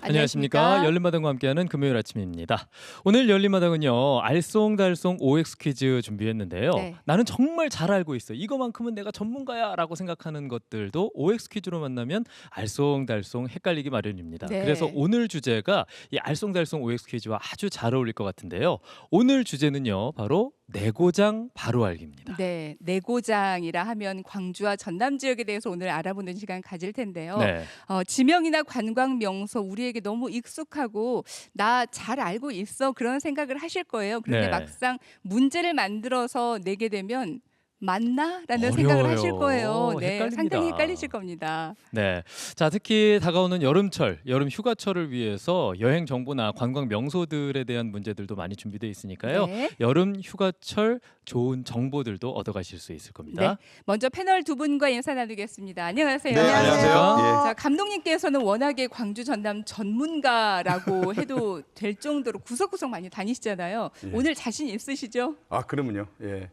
안녕하십니까. 열린마당과 함께하는 금요일 아침입니다. 오늘 열린마당은요. 알쏭달쏭 OX 퀴즈 준비했는데요. 네. 나는 정말 잘 알고 있어. 이거만큼은 내가 전문가야 라고 생각하는 것들도 OX 퀴즈로 만나면 알쏭달쏭 헷갈리기 마련입니다. 네. 그래서 오늘 주제가 이 알쏭달쏭 OX 퀴즈와 아주 잘 어울릴 것 같은데요. 오늘 주제는요. 바로 내고장 바로 알기입니다. 네, 내고장이라 하면 광주와 전남 지역에 대해서 오늘 알아보는 시간 가질 텐데요. 네. 지명이나 관광 명소 우리에게 너무 익숙하고 나 잘 알고 있어 그런 생각을 하실 거예요. 그런데 네. 막상 문제를 만들어서 내게 되면 맞나라는 어려워요. 생각을 하실 거예요. 네, 헷갈립니다. 상당히 헷갈리실 겁니다. 네. 자, 특히 다가오는 여름철, 여름 휴가철을 위해서 여행 정보나 관광 명소들에 대한 문제들도 많이 준비되어 있으니까요. 네. 여름 휴가철 좋은 정보들도 얻어가실 수 있을 겁니다. 먼저 패널 두 분과 인사 나누겠습니다. 안녕하세요. 네, 안녕하세요. 자, 감독님께서는 워낙에 광주 전남 전문가라고 해도 될 정도로 구석구석 많이 다니시잖아요. 예. 오늘 자신 있으시죠? 그러면요. 예.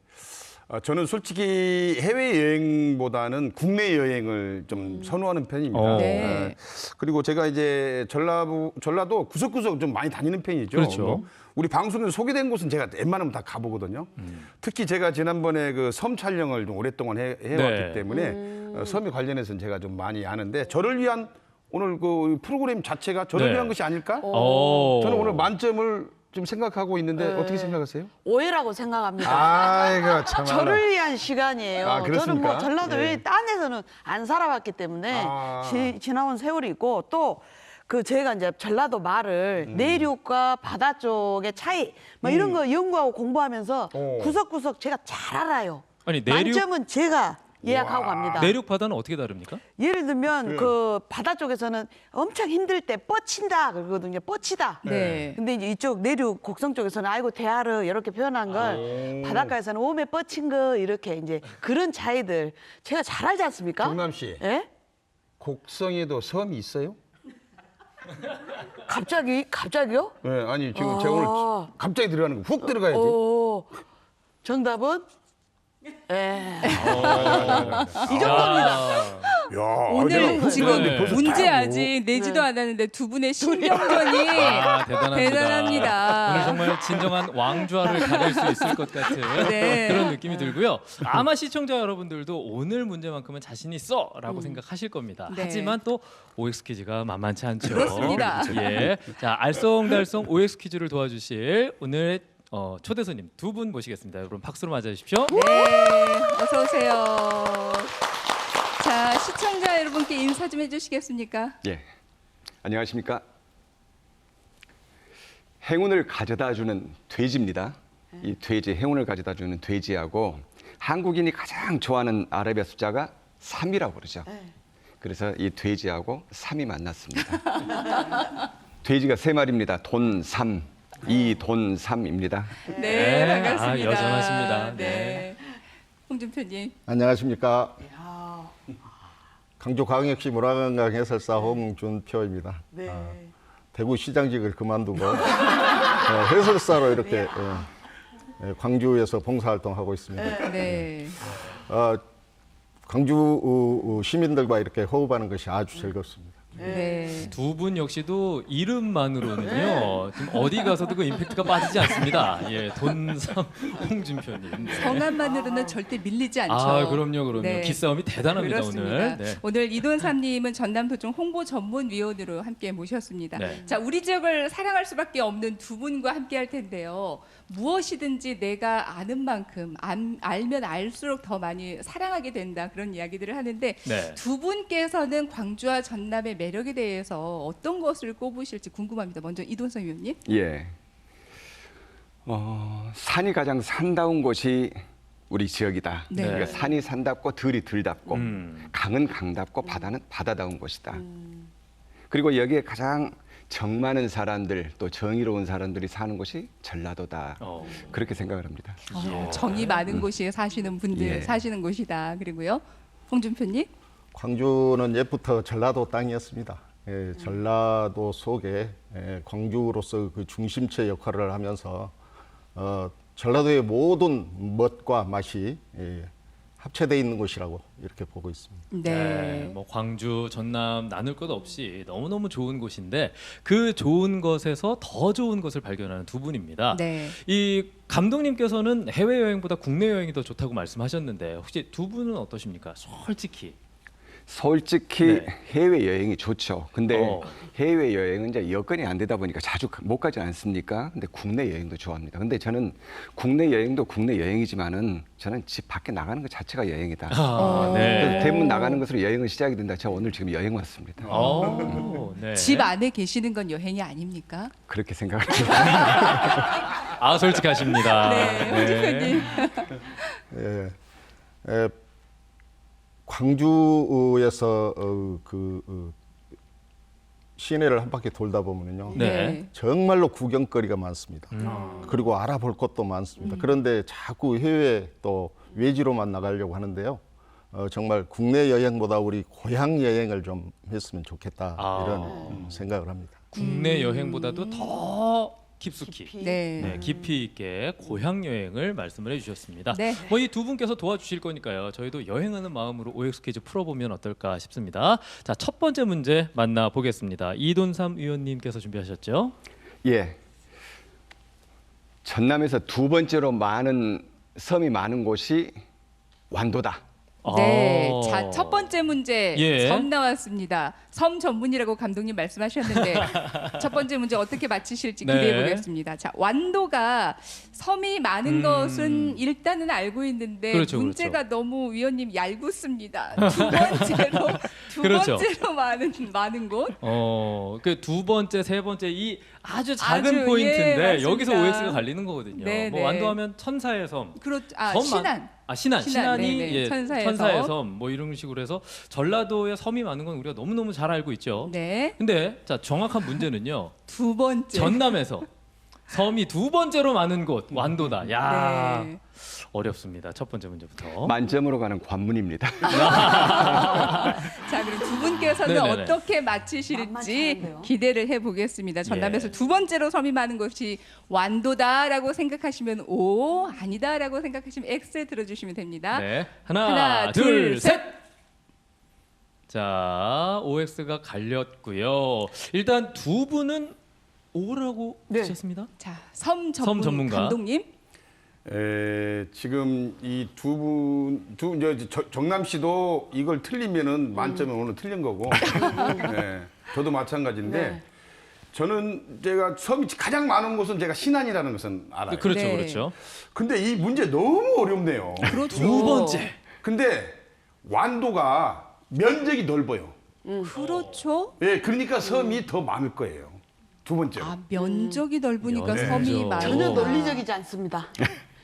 저는 솔직히 해외 여행보다는 국내 여행을 좀 선호하는 편입니다. 네. 그리고 제가 이제 전라도 구석구석 좀 많이 다니는 편이죠. 그렇죠. 뭐 우리 방송에서 소개된 곳은 제가 웬만하면 다 가보거든요. 특히 제가 지난번에 그 섬 촬영을 좀 오랫동안 해왔기 네. 때문에 섬에 관련해서는 제가 좀 많이 아는데 저를 위한 오늘 그 프로그램 자체가 저를 네. 위한 것이 아닐까? 오. 저는 오늘 만점을 좀 생각하고 있는데 어떻게 생각하세요? 오해라고 생각합니다. 아이고 참. 저를 위한 시간이에요. 아, 그렇습니까? 저는 뭐 전라도 예. 딴에서는 안 살아봤기 때문에 지나온 세월이 있고 또 그 제가 이제 전라도 말을 내륙과 바다 쪽의 차이 뭐 이런 거 연구하고 공부하면서 구석구석 제가 잘 알아요. 아니, 내륙 만점은 제가 예약하고 갑니다. 내륙 바다는 어떻게 다릅니까? 예를 들면 그 바다 쪽에서는 엄청 힘들 때 뻗친다 그러거든요. 뻗치다. 네. 근데 이제 이쪽 내륙 곡성 쪽에서는 아이고 대하르 이렇게 표현한 걸 바닷가에서는 오메 뻗친 거 이렇게 이제 그런 차이들 제가 잘 알지 않습니까? 정남 씨, 예? 곡성에도 섬이 있어요? 갑자기요? 네, 아니 지금 제가 오늘 갑자기 들어가는 거 훅 들어가야지. 정답은 예. 이 아. 정도입니다. 야, 오늘 내가 훅 지금 들어갔는데 벌써 문제 다 아직 내지도 않았는데 두 분의 신경전이 대단합니다. 대단합니다. 오늘 정말 진정한 왕좌를 가릴 수 있을 것 같은 네. 그런 느낌이 들고요. 아마 시청자 여러분들도 오늘 문제만큼은 자신 있어라고 생각하실 겁니다. 네. 하지만 또 OX 퀴즈가 만만치 않죠. 그렇습니다. 예, 자 알쏭달쏭 OX 퀴즈를 도와주실 오늘의 초대 손님 두 분 모시겠습니다. 여러분 박수로 맞아주십시오. 네, 어서 오세요. 자, 시청자 여러분께 인사 좀 해주시겠습니까? 예, 안녕하십니까. 행운을 가져다주는 돼지입니다. 이 돼지, 행운을 가져다주는 돼지하고 한국인이 가장 좋아하는 아라비아 숫자가 3이라고 그러죠. 그래서 이 돼지하고 3이 만났습니다. 돼지가 3마리입니다. 돈 3, 이 돈 3입니다. 네, 네, 반갑습니다. 여전하십니다. 네. 홍준표님. 안녕하십니까. 강주광역시 문화관광 해설사 홍준표입니다. 네. 대구 시장직을 그만두고 해설사로 이렇게 광주에서 봉사활동하고 있습니다. 네. 광주 시민들과 이렇게 호흡하는 것이 아주 즐겁습니다. 네. 두 분 역시도 이름만으로는요 지금 어디 가서도 그 임팩트가 빠지지 않습니다. 예, 돈삼 홍준표님. 네. 성함만으로는 절대 밀리지 않죠. 아, 그럼요. 네. 기싸움이 대단합니다. 그렇습니다. 오늘. 네. 오늘 이돈삼님은 전남도청 홍보전문위원으로 함께 모셨습니다. 네. 자, 우리 지역을 사랑할 수밖에 없는 두 분과 함께 할 텐데요. 무엇이든지 내가 아는 만큼 알면 알수록 더 많이 사랑하게 된다 그런 이야기들을 하는데 네. 두 분께서는 광주와 전남의 매력에 대해서 어떤 것을 꼽으실지 궁금합니다. 먼저 이돈삼 위원님. 예, 산이 가장 산다운 곳이 우리 지역이다. 네. 그러니까 산이 산답고 들이 들답고 음. 강은 강답고 바다는 바다다운 곳이다. 그리고 여기에 가장 정 많은 사람들 또 정의로운 사람들이 사는 곳이 전라도다. 그렇게 생각을 합니다. 정이 많은 곳에 사시는 분들 예. 사시는 곳이다. 그리고요. 홍준표님. 광주는 옛부터 전라도 땅이었습니다. 전라도 속에 광주로서 그 중심체 역할을 하면서 전라도의 모든 멋과 맛이 합체돼 있는 곳이라고 이렇게 보고 있습니다. 네. 뭐 광주, 전남 나눌 것 없이 너무너무 좋은 곳인데 그 좋은 것에서 더 좋은 것을 발견하는 두 분입니다. 네. 이 감독님께서는 해외 여행보다 국내 여행이 더 좋다고 말씀하셨는데 혹시 두 분은 어떠십니까? 솔직히. 솔직히 네. 해외 여행이 좋죠. 근데 어. 해외 여행은 이제 여건이 안 되다 보니까 자주 못 가지 않습니까? 근데 국내 여행도 좋아합니다. 근데 저는 국내 여행도 국내 여행이지만은 저는 집 밖에 나가는 것 자체가 여행이다. 아, 그래서 네. 대부분 나가는 것으로 여행은 시작이 된다. 제가 오늘 지금 여행 왔습니다. 네. 집 안에 계시는 건 여행이 아닙니까? 그렇게 생각하죠. 아, 솔직하십니다. 네, 홍 대표님. 예, 예, 광주에서 시내를 한 바퀴 돌다 보면요. 네. 정말로 구경거리가 많습니다. 그리고 알아볼 것도 많습니다. 그런데 자꾸 해외 또 외지로만 나가려고 하는데요. 정말 국내 여행보다 우리 고향 여행을 좀 했으면 좋겠다 이런 생각을 합니다. 국내 여행보다도 더 깊숙이 네. 깊이 있게 고향 여행을 말씀을 해주셨습니다. 네. 뭐 이 두 분께서 도와주실 거니까요. 저희도 여행하는 마음으로 OX 퀴즈 풀어보면 어떨까 싶습니다. 자, 첫 번째 문제 만나보겠습니다. 이돈삼 위원님께서 준비하셨죠? 예. 전남에서 두 번째로 많은 섬이 많은 곳이 완도다. 네. 아. 자, 첫 번째 문제 예. 섬 나왔습니다. 섬 전문이라고 감독님 말씀하셨는데 첫 번째 문제 어떻게 맞히실지 네. 기대해 보겠습니다. 자, 완도가 섬이 많은 것은 일단은 알고 있는데 그렇죠, 문제가 너무 위원님 얄궂습니다. 두 그렇죠. 번째로 많은 곳. 그 두 번째, 세 번째 이 아주 작은 아주, 예, 포인트인데 맞습니다. 여기서 OX가 갈리는 거거든요. 네, 뭐 네. 완도하면 천사의 섬. 그렇죠. 섬만- 신안. 신안이 네네. 예, 천사의 천사의 섬. 섬 뭐 이런 식으로 해서 전라도에 섬이 많은 건 우리가 너무너무 잘 알고 있죠. 네. 근데 자, 정확한 문제는요. 두 번째. 전남에서 섬이 두 번째로 많은 곳 완도다. 야, 네. 어렵습니다. 첫 번째 문제부터. 만점으로 가는 관문입니다. 자, 그럼 두 분께서는 네네네. 어떻게 만만치 맞히실지 않은데요? 기대를 해보겠습니다. 전남에서 예. 두 번째로 섬이 많은 곳이 완도다라고 생각하시면 O, 아니다라고 생각하시면 X 들어주시면 됩니다. 네, 하나, 하나, 둘, 둘, 셋. 셋. 자, OX가 갈렸고요. 일단 두 분은 O라고 네. 하셨습니다. 자, 섬 전문가. 감독님. 지금 이 정남 씨도 이걸 틀리면은 만점에 오늘 틀린 거고, 네, 저도 마찬가지인데, 네. 저는 제가 섬이 가장 많은 곳은 제가 신안이라는 것은 알아요. 그렇죠, 네. 그렇죠. 근데 이 문제 너무 어렵네요. 그렇죠. 두 번째. 근데 완도가 면적이 넓어요. 그렇죠. 예, 그러니까 섬이 더 많을 거예요. 두 번째로. 아, 면적이 넓으니까 면적. 섬이 많고. 전혀 논리적이지 않습니다.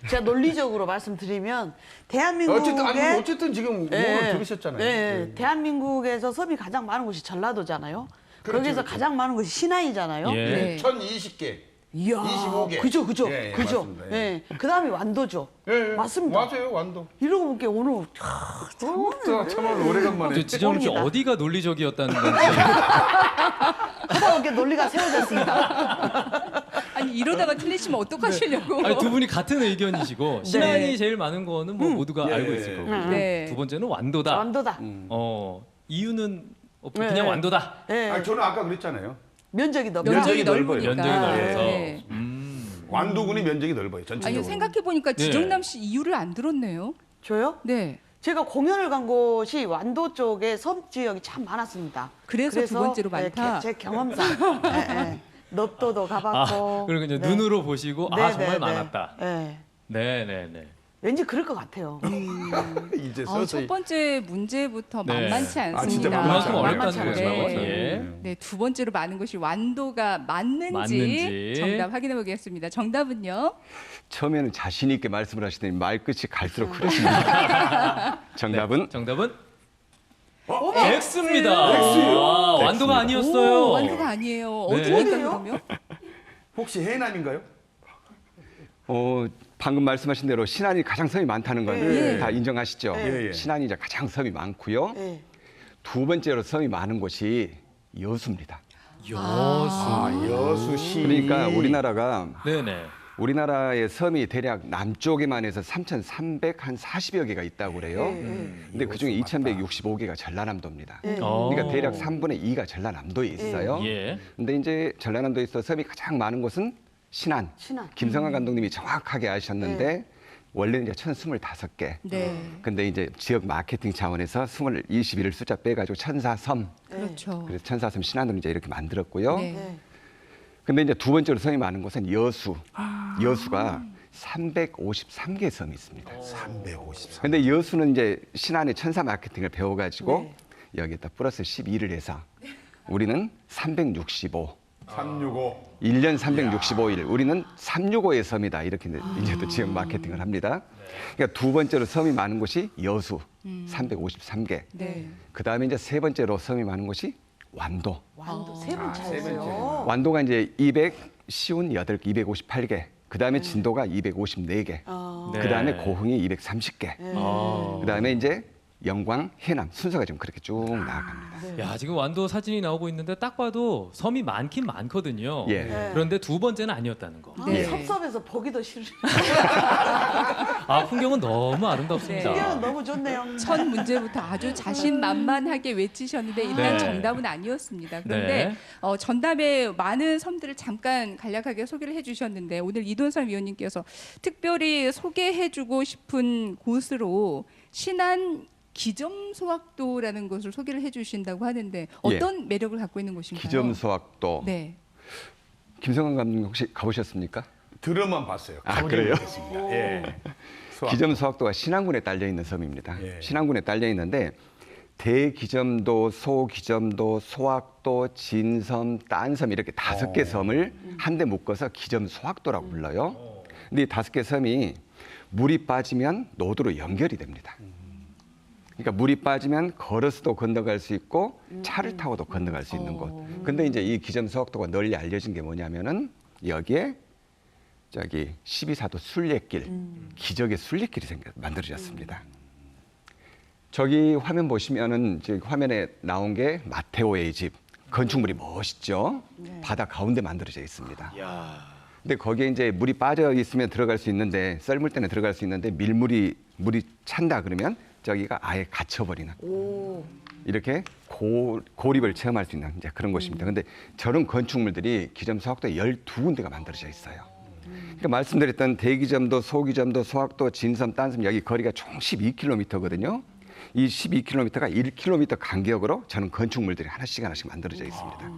제가 논리적으로 말씀드리면 대한민국의 어쨌든 지금 예, 오늘 들으셨잖아요. 예, 예. 대한민국에서 섬이 가장 많은 곳이 전라도잖아요. 그렇죠, 거기서 그렇죠. 가장 많은 곳이 신안이잖아요. 예. 네. 1020개. 이야, 25개. 그죠. 예, 예, 그죠. 맞습니다. 예. 그다음이 완도죠. 예, 예. 맞습니다. 맞아요, 완도. 이러고 보니까 오늘 정말 오래간만에. 지정훈 씨 뻥이다. 어디가 논리적이었다는 건지. 하다 보니까 논리가 세워졌습니다. 아니 이러다가 틀리시면 어떡하시려고. 아니, 두 분이 같은 의견이시고 신안이 제일 많은 거는 뭐 모두가 예, 알고 예, 있을 예. 거고. 네. 두 번째는 완도다. 완도다. 이유는 네. 그냥 완도다. 예. 아니, 저는 아까 그랬잖아요. 면적이 넓. 면적이 넓어요. 넓으니까. 면적이 넓어서. 네. 완도군이 면적이 넓어요, 아니 전체적으로. 생각해 보니까 지정남 씨 이유를 안 들었네요. 저요? 네. 제가 공연을 간 곳이 완도 쪽에 섬 지역이 참 많았습니다. 그래서 두 번째로 예, 많다? 제 경험상 넙도도 가봤고. 그리고 이제 네. 눈으로 보시고 네, 아 정말 네, 많았다. 네. 네, 네, 네. 왠지 그럴 것 같아요. 이제 아, 서서히. 첫 번째 문제부터 네. 만만치 않습니다. 아, 진짜 그만큼 만만치 어렵다는 않아요. 거죠. 네. 예. 네, 두 번째로 많은 것이 완도가 맞는지 정답 확인해 보겠습니다. 정답은요? 처음에는 자신 있게 말씀을 하시더니 말끝이 갈수록 흐르십니다. 정답은 정답은 X. X입니다. 아, 완도가 아니었어요. 오, 완도가 아니에요. 네. 어디니까 어디예요? 그러면? 혹시 해남인가요? 방금 말씀하신 대로 신안이 가장 섬이 많다는 건 예. 다 인정하시죠? 예, 예. 신안이 이제 가장 섬이 많고요. 네. 두 번째로 섬이 많은 곳이 여수입니다. 여수. 아, 여수시. 그러니까 우리나라가 네네. 우리나라의 섬이 대략 남쪽에만 해서 3,340여 개가 있다고 그래요. 근데 그중에 2,165개가 전라남도입니다. 그러니까 대략 3분의 2가 전라남도에 있어요. 예. 근데 이제 전라남도에 있어 섬이 가장 많은 곳은 신안. 신안. 김성환 감독님이 정확하게 아셨는데 원래는 이제 1,025개. 네. 근데 이제 지역 마케팅 차원에서 21을 숫자 빼가지고 천사섬. 그렇죠. 그래서 천사섬 신안으로 이제 이렇게 만들었고요. 네. 네. 근데 이제 두 번째로 섬이 많은 곳은 여수. 여수가 353개 섬이 있습니다. 353. 근데 여수는 이제 신안의 천사 마케팅을 배워가지고 네. 여기다 플러스 12를 해서 우리는 365. 365. 1년 365일. 우리는 365의 섬이다. 이렇게 이제 또 지역 마케팅을 합니다. 그러니까 두 번째로 섬이 많은 곳이 여수. 353개. 네. 그다음에 이제 세 번째로 섬이 많은 곳이 완도. 완도 세 번 세 차였어요. 완도가 이제 258개, 258개. 그다음에 진도가 254개. 네. 그다음에 고흥이 230개. 아. 그다음에 이제 영광, 해남 순서가 좀 그렇게 쭉 나아갑니다. 야, 지금 완도 사진이 나오고 있는데 딱 봐도 섬이 많긴 많거든요. 예. 네. 그런데 두 번째는 아니었다는 거. 아, 예. 섭섭해서 보기도 싫어. 아, 풍경은 너무 아름답습니다. 네. 풍경은 너무 좋네요. 첫 문제부터 아주 자신만만하게 외치셨는데 일단 네. 정답은 아니었습니다. 그런데 네. 전담의 많은 섬들을 잠깐 간략하게 소개를 해주셨는데 오늘 이돈설 위원님께서 특별히 소개해주고 싶은 곳으로 신안 기점소학도라는 곳을 소개를 해주신다고 하는데 어떤 매력을 갖고 있는 곳인가요? 기점소학도. 네. 김성환 감독님 혹시 가보셨습니까? 들어만 봤어요. 아, 가보진 그래요? 못했습니다. 예. 수학. 기점소학도가 신안군에 딸려 있는 섬입니다. 예. 신안군에 딸려 있는데 대기점도, 소기점도, 소학도, 진섬, 딴섬 이렇게 5개 섬을 한데 묶어서 기점소학도라고 불러요. 근데 이 5개 섬이 물이 빠지면 노도로 연결이 됩니다. 그러니까 물이 빠지면 걸어서도 건너갈 수 있고 차를 타고도 건너갈 수 있는 곳. 근데 이제 이 기점소학도가 널리 알려진 게 뭐냐면은 여기에 저기 12사도 순례길, 기적의 순례길이 만들어졌습니다. 저기 화면 보시면은 저기 화면에 나온 게 마테오의 집. 건축물이 멋있죠. 바다 가운데 만들어져 있습니다. 근데 거기에 이제 물이 빠져 있으면 들어갈 수 있는데 썰물 때는 들어갈 수 있는데 물이 찬다 그러면 저기가 아예 갇혀버리는 이렇게 고립을 체험할 수 있는 이제 그런 곳입니다. 근데 저런 건축물들이 기점소학도에 12군데가 만들어져 있어요. 그러니까 말씀드렸던 대기점도, 소기점도, 소학도, 진섬, 딴섬 여기 거리가 총 12km거든요. 이 12km가 1km 간격으로 저는 건축물들이 하나씩 만들어져 있습니다.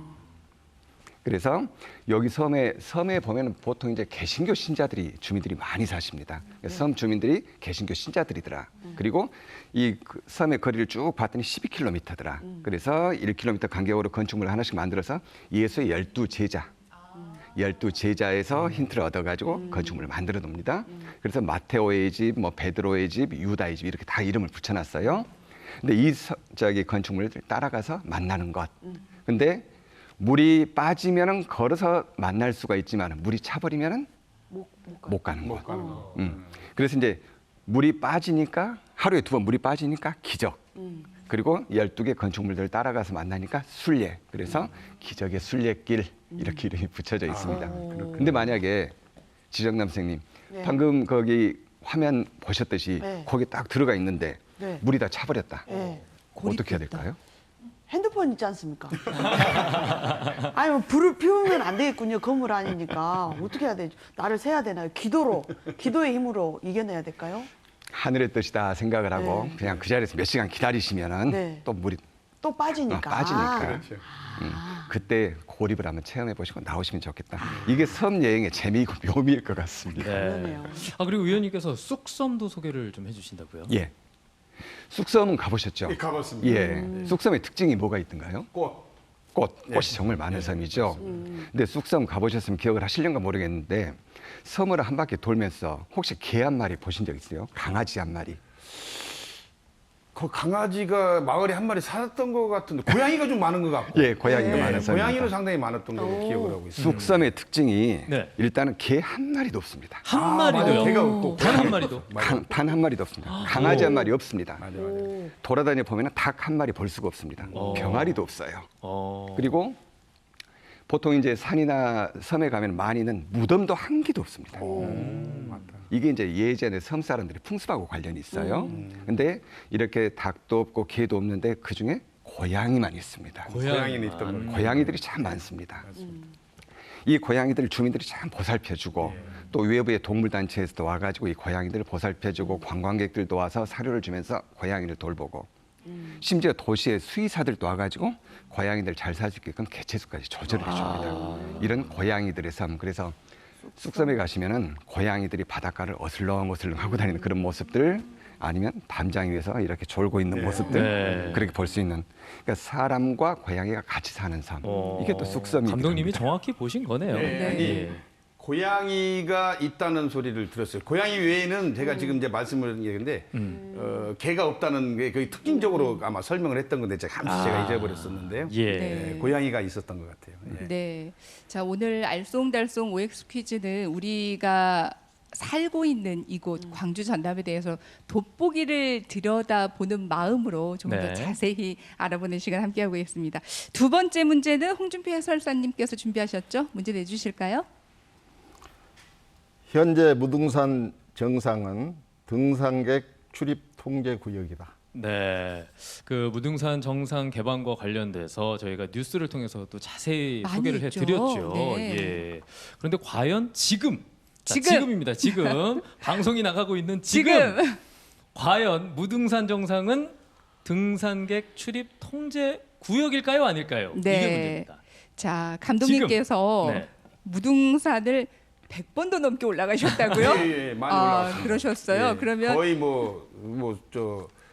그래서 여기 섬에 보면은 보통 이제 개신교 신자들이 주민들이 많이 사십니다. 섬 주민들이 개신교 신자들이더라. 그리고 이 섬의 거리를 쭉 봤더니 12km더라. 그래서 1km 간격으로 건축물을 하나씩 만들어서 예수의 12제자. 12제자에서 힌트를 얻어가지고 건축물을 만들어 놉니다. 그래서 마테오의 집, 뭐 베드로의 집, 유다의 집 이렇게 다 이름을 붙여놨어요. 근데 이 저기 건축물을 따라가서 만나는 것. 근데 물이 빠지면은 걸어서 만날 수가 있지만 물이 차버리면은 못 가는 것. 그래서 이제 물이 빠지니까 하루에 2번 물이 빠지니까 기적. 그리고 12개 건축물들을 따라가서 만나니까 순례. 그래서 기적의 순례길 이렇게 이름이 붙여져 있습니다. 근데 만약에 지정남 선생님 네. 방금 거기 화면 보셨듯이 네. 거기 딱 들어가 있는데 네. 물이 다 차버렸다. 네. 어떻게 해야 될까요? 핸드폰 있지 않습니까? 아니 뭐 불을 피우면 안 되겠군요. 건물 아니니까 어떻게 해야 되죠? 나를 세야 되나요? 기도의 힘으로 이겨내야 될까요? 하늘의 뜻이다 생각을 하고 네. 그냥 그 자리에서 몇 시간 기다리시면은 네. 또 물이 또 빠지니까. 빠지니까. 그렇죠. 그때 고립을 한번 체험해 보시고 나오시면 좋겠다. 이게 섬 여행의 재미이고 묘미일 것 같습니다. 그러네요. 아, 그리고 의원님께서 쑥섬도 소개를 좀 해주신다고요? 예. 쑥섬은 가보셨죠? 예, 가봤습니다. 예. 쑥섬의 특징이 뭐가 있던가요? 꽃이 정말 많은 섬이죠. 근데 쑥섬 가보셨으면 기억을 하시려는가 모르겠는데 섬을 한 바퀴 돌면서 혹시 개 한 마리 보신 적 있어요? 강아지 한 마리. 그 강아지가 마을에 한 마리 살았던 것 같은데 고양이가 좀 많은 것 같고. 예, 고양이가 많은 섬입니다. 고양이는 상당히 많았던 걸로 기억을 하고 있습니다. 쑥섬의 특징이 네. 일단은 개 한 마리도 없습니다. 한 마리도요? 개가 없고. 단 한 마리도? 단 한 마리도 없습니다. 강아지 한 마리 없습니다. 맞아. 돌아다녀 보면 닭 한 마리 볼 수가 없습니다. 병아리도 없어요. 어. 그리고 보통 이제 산이나 섬에 가면 많이는 무덤도 한 개도 없습니다. 이게 이제 예전에 섬 사람들이 풍습하고 관련이 있어요. 근데 이렇게 닭도 없고 개도 없는데 그 중에 고양이만 있습니다. 고양이는 있던 거예요. 고양이들이 참 많습니다. 이 고양이들 주민들이 참 보살펴주고 또 외부의 동물단체에서도 와가지고 이 고양이들을 보살펴주고 관광객들도 와서 사료를 주면서 고양이를 돌보고 심지어 도시의 수의사들도 와가지고 고양이들 잘 살 수 있게끔 개체수까지 조절을 해줍니다. 이런 고양이들의 섬. 그래서 쑥섬에 가시면은 고양이들이 바닷가를 어슬렁어슬렁 하고 다니는 그런 모습들 아니면 담장 위에서 이렇게 졸고 있는 모습들 네. 그렇게 볼 수 있는 그러니까 사람과 고양이가 같이 사는 섬. 이게 또 쑥섬이 감독님이 정확히 보신 거네요. 네, 아니, 예. 고양이가 있다는 소리를 들었어요. 고양이 외에는 제가 지금 이제 말씀을 얘기했는데 개가 없다는 게 거의 특징적으로 아마 설명을 했던 건데 제가 잊어버렸었는데요. 예. 네, 고양이가 있었던 것 같아요. 예. 네. 자, 오늘 알쏭달쏭 OX 퀴즈는 우리가 살고 있는 이곳 광주 전남에 대해서 돋보기를 들여다보는 마음으로 좀 더 네. 자세히 알아보는 시간 함께하고 있습니다. 두 번째 문제는 홍준표 해설사님께서 준비하셨죠? 문제 내주실까요? 현재 무등산 정상은 등산객 출입 통제 구역이다. 네, 그 무등산 정상 개방과 관련돼서 저희가 뉴스를 통해서 또 자세히 많이 소개를 했죠. 해드렸죠. 네. 예. 그런데 과연 지금, 지금. 지금입니다. 지금 방송이 나가고 있는 지금 과연 무등산 정상은 등산객 출입 통제 구역일까요, 아닐까요? 네. 이게 문제입니다. 자, 감독님께서 지금. 네. 무등산을 100번도 넘게 올라가셨다고요? 예, 많이 올라갔습니다. 그러셨어요. 예, 그러면 거의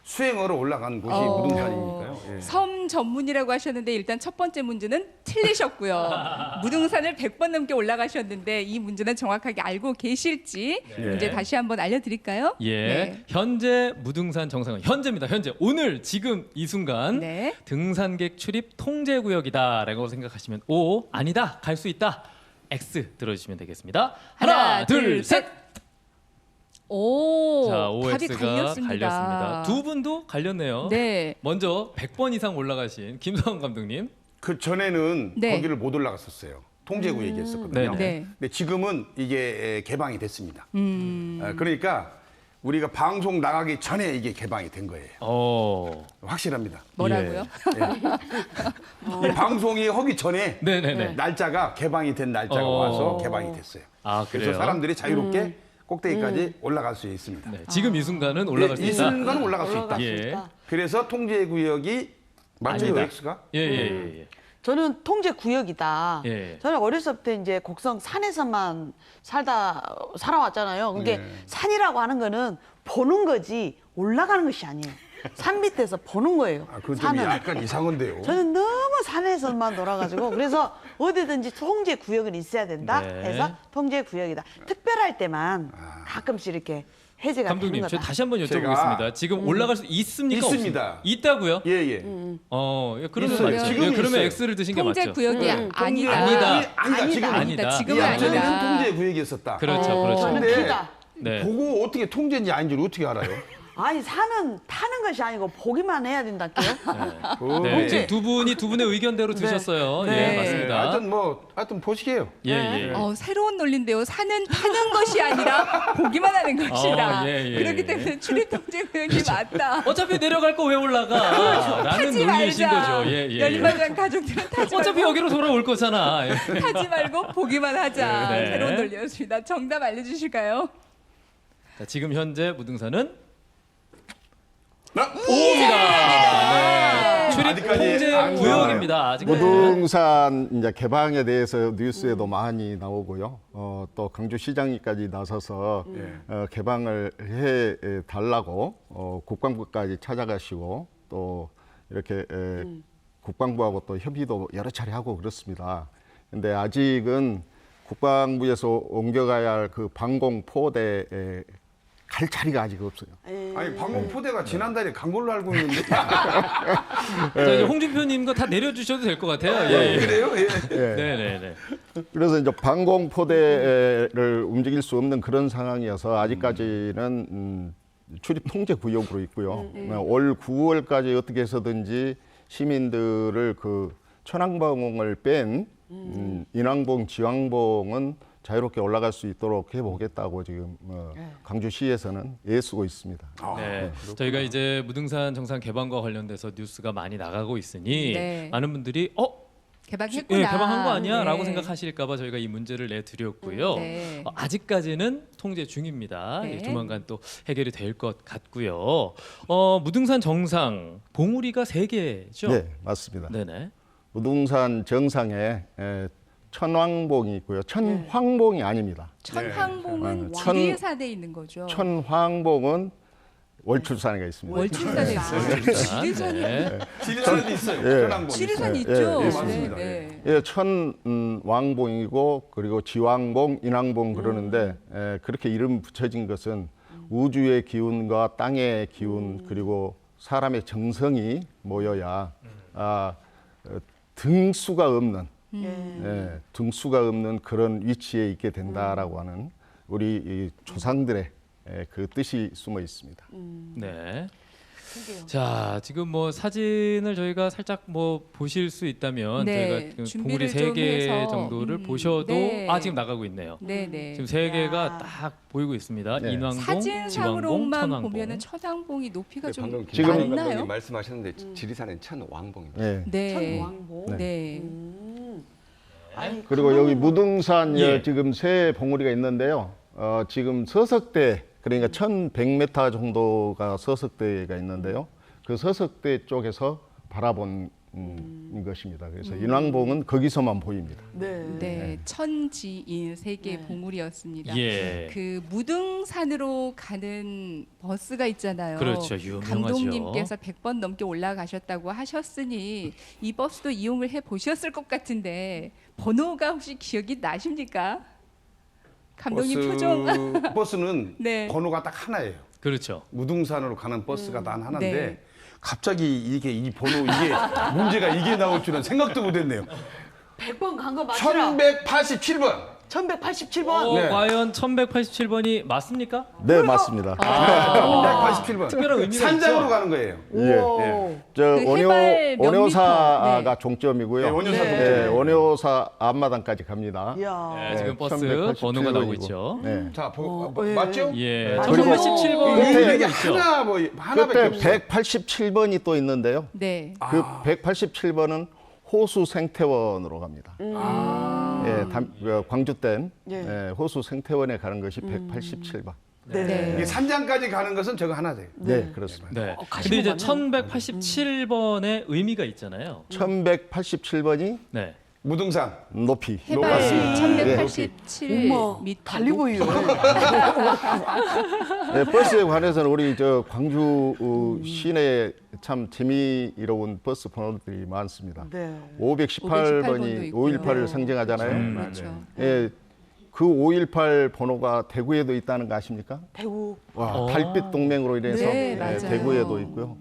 수행어로 올라간 곳이 무등산이니까요. 예. 섬 전문이라고 하셨는데 일단 첫 번째 문제는 틀리셨고요. 무등산을 100번 넘게 올라가셨는데 이 문제는 정확하게 알고 계실지 문제 다시 한번 알려드릴까요? 예, 네. 현재 무등산 정상은 현재입니다. 현재 오늘 지금 이 순간 네. 등산객 출입 통제 구역이다라고 생각하시면 O 아니다 갈 수 있다 X 들어주시면 되겠습니다. 하나, 둘, 셋. 오, 자, 답이 OX가 갈렸습니다. 갈렸습니다. 두 분도 갈렸네요. 네. 먼저 100번 이상 올라가신 김성원 감독님. 그 전에는 네. 거기를 못 올라갔었어요. 통제구역이었었거든요. 네네. 근데 지금은 이게 개방이 됐습니다. 그러니까 우리가 방송 나가기 전에 이게 개방이 된 거예요. 확실합니다. 뭐라고요? 이 방송이 하기 전에 네네네. 날짜가 개방이 된 날짜가 와서 개방이 됐어요. 아, 그래요? 그래서 사람들이 자유롭게 꼭대기까지 올라갈 수 있습니다. 네, 지금 이 순간은 올라갈 수 이 있다. 순간은 올라갈 수 있다. 올라갈 수 예. 있다. 그래서 통제구역이 맞죠, 아니다. X가? 예. 저는 통제 구역이다. 예. 저는 어렸을 때 이제 곡성 산에서만 살아왔잖아요. 그게 네. 산이라고 하는 거는 보는 거지 올라가는 것이 아니에요. 산 밑에서 보는 거예요. 그건 좀 약간 이상한데요. 저는 너무 산에서만 놀아가지고 그래서 어디든지 통제 구역은 있어야 된다 네. 해서 통제 구역이다. 특별할 때만 가끔씩 이렇게 해제가 되는 감독님, 거다. 저 다시 한번 제가- 여쭤보겠습니다. 지금 올라갈 수 있습니까? 있습니다. 없습니까? 있다고요? 예, 예. 예, 그러면 있어요. 맞죠. 지금 예, 그러면 있어요. X를 드신 게 통제 맞죠. 구역이 아니다. 아니다. 지금 아니다. 지금은 앞전에는 아니다. 통제구역이었었다. 그렇죠, 그렇죠. 저는 근데 기다. 네. 보고 어떻게 통제인지 아닌지를 어떻게 알아요? 아니 산은 타는 것이 아니고 보기만 해야 된다게요. 네. 지금 두 분의 의견대로 드셨어요. 네. 예, 맞습니다. 하여튼 보시게요. 예. 새로운 논리인데요. 산은 타는 것이 아니라 보기만 하는 것이다. 예. 그렇기 때문에 출입 통제 구역이 맞다. 어차피 내려갈 거 왜 올라가? 라는 타지 논리이신 말자. 거죠. 예. 열마당 가족들은 타지 어차피 말고, 여기로 돌아올 거잖아. 예. 타지 말고 보기만 하자. 네. 새로운 논리였습니다. 정답 알려주실까요? 자, 지금 현재 무등산은 나? O입니다. 네. 출입 아직까지 통제 안 구역입니다. 아직 무등산 이제 개방에 대해서 뉴스에도 많이 나오고요. 또 강주시장님까지 나서서 개방을 해 달라고 국방부까지 찾아가시고 또 이렇게 국방부하고 또 협의도 여러 차례 하고 그렇습니다. 근데 아직은 국방부에서 옮겨가야 할 그 방공포대에 갈 자리가 아직 없어요. 아니 방공포대가 지난달에 간 걸로 알고 있는데. 자, 이제 홍준표님 거 다 내려주셔도 될 것 같아요. 예. 그래요? 예. 네네네. 그래서 이제 방공포대를 움직일 수 없는 그런 상황이어서 아직까지는 출입 통제 구역으로 있고요. 올 9월까지 어떻게 해서든지 시민들을 그 천왕봉을 뺀 인왕봉, 지왕봉은 자유롭게 올라갈 수 있도록 해보겠다고 지금 광주시에서는 애쓰고 있습니다. 네. 저희가 이제 무등산 정상 개방과 관련돼서 뉴스가 많이 나가고 있으니 네. 많은 분들이 개방했구나. 예, 개방한 거 아니야?라고 네. 생각하실까봐 저희가 이 문제를 내드렸고요. 네. 아직까지는 통제 중입니다. 네. 예, 조만간 또 해결이 될 것 같고요. 무등산 정상 봉우리가 3개죠? 네, 맞습니다. 네네. 무등산 정상에 천왕봉이 있고요. 천황봉이 아닙니다. 천황봉은 천- 지리산에 있는 거죠. 천황봉은 월출산에 있습니다. 월출산에 있어요. 지리산이 네. 지리산도 있어요. 예. 천왕봉. 지리산 예, 있죠. 예, 맞습니다. 예, 천왕봉이고 그리고 지왕봉, 인왕봉 그러는데 그렇게 이름 붙여진 것은 우주의 기운과 땅의 기운 그리고 사람의 정성이 모여야 등수가 없는 등수가 없는 그런 위치에 있게 된다라고 하는 우리 이 조상들의 그 뜻이 숨어 있습니다. 네. 자, 지금 뭐 사진을 저희가 살짝 뭐 보실 수 있다면 네, 저희가 지금 준비를 봉우리 3개 좀 해서, 정도를 보셔도 네. 지금 나가고 있네요. 네네. 지금 3개가 딱 보이고 있습니다. 네. 인왕봉, 지왕봉, 사진상으로만 천왕봉. 보면은 천왕봉이 높이가 좀 방금 지금- 김 낮나요? 감독님 말씀하셨는데 지리산은 천왕봉입니다. 네. 네. 천왕봉. 네. 아니, 그리고 여기 무등산 예. 지금 새 봉우리가 있는데요. 지금 서석대 그러니까 1,100m 정도가 서석대가 있는데요. 그 서석대 쪽에서 바라본 것입니다. 그래서 인왕봉은 거기서만 보입니다. 네. 천지인 세계 봉우리였습니다. 예. 그 무등산으로 가는 버스가 있잖아요. 그렇죠. 유명하죠. 감독님께서 100번 넘게 올라가셨다고 하셨으니 이 버스도 이용을 해 보셨을 것 같은데 번호가 혹시 기억이 나십니까? 감독님 표정. 버스는 네. 번호가 딱 하나예요. 그렇죠. 무등산으로 가는 버스가 단 하나인데 네. 갑자기 이게 이 번호 이게 문제가 이게 나올 줄은 생각도 못했네요. 100번 간 거 맞더라. 1187번. 1187번. 네. 과연 1187번이 맞습니까? 네, 맞습니다. 1187번. 특별한 의미가 산장으로 있죠? 가는 거예요. 예. 저 그 해발 몇 원효사가 미터? 네. 종점이고요. 네, 원효사 네. 동점이에요. 원효사 앞마당까지 갑니다. 이야. 네, 지금 버스 1187 번호가 나오고 번이고. 있죠. 네. 자, 예. 맞죠? 예. 그리고 1087번 이게 이게 있죠. 하나 뭐 하나밖에 그때 없어요. 187번이 또 있는데요. 네. 그 187번은 호수 생태원으로 갑니다. 광주댐 호수 생태원에 가는 것이 187번. 네. 이게 산장까지 가는 것은 저거 하나 돼요. 네, 그렇습니다. 네. 가신 근데 이제 거 맞네요. 1187번의 의미가 있잖아요. 1187번이 네. 무등산. 높이. 해발 맞습니다. 1187m. 달리 보이요. 네, 버스에 관해서는 우리 저 광주 시내에 참 재미있는 버스 번호들이 많습니다. 네. 518번이 있고요. 518을 상징하잖아요. 그렇죠. 예, 그 518 번호가 대구에도 있다는 거 아십니까? 대구. 와, 달빛 동맹으로 인해서 네, 맞아요. 대구에도 있고요.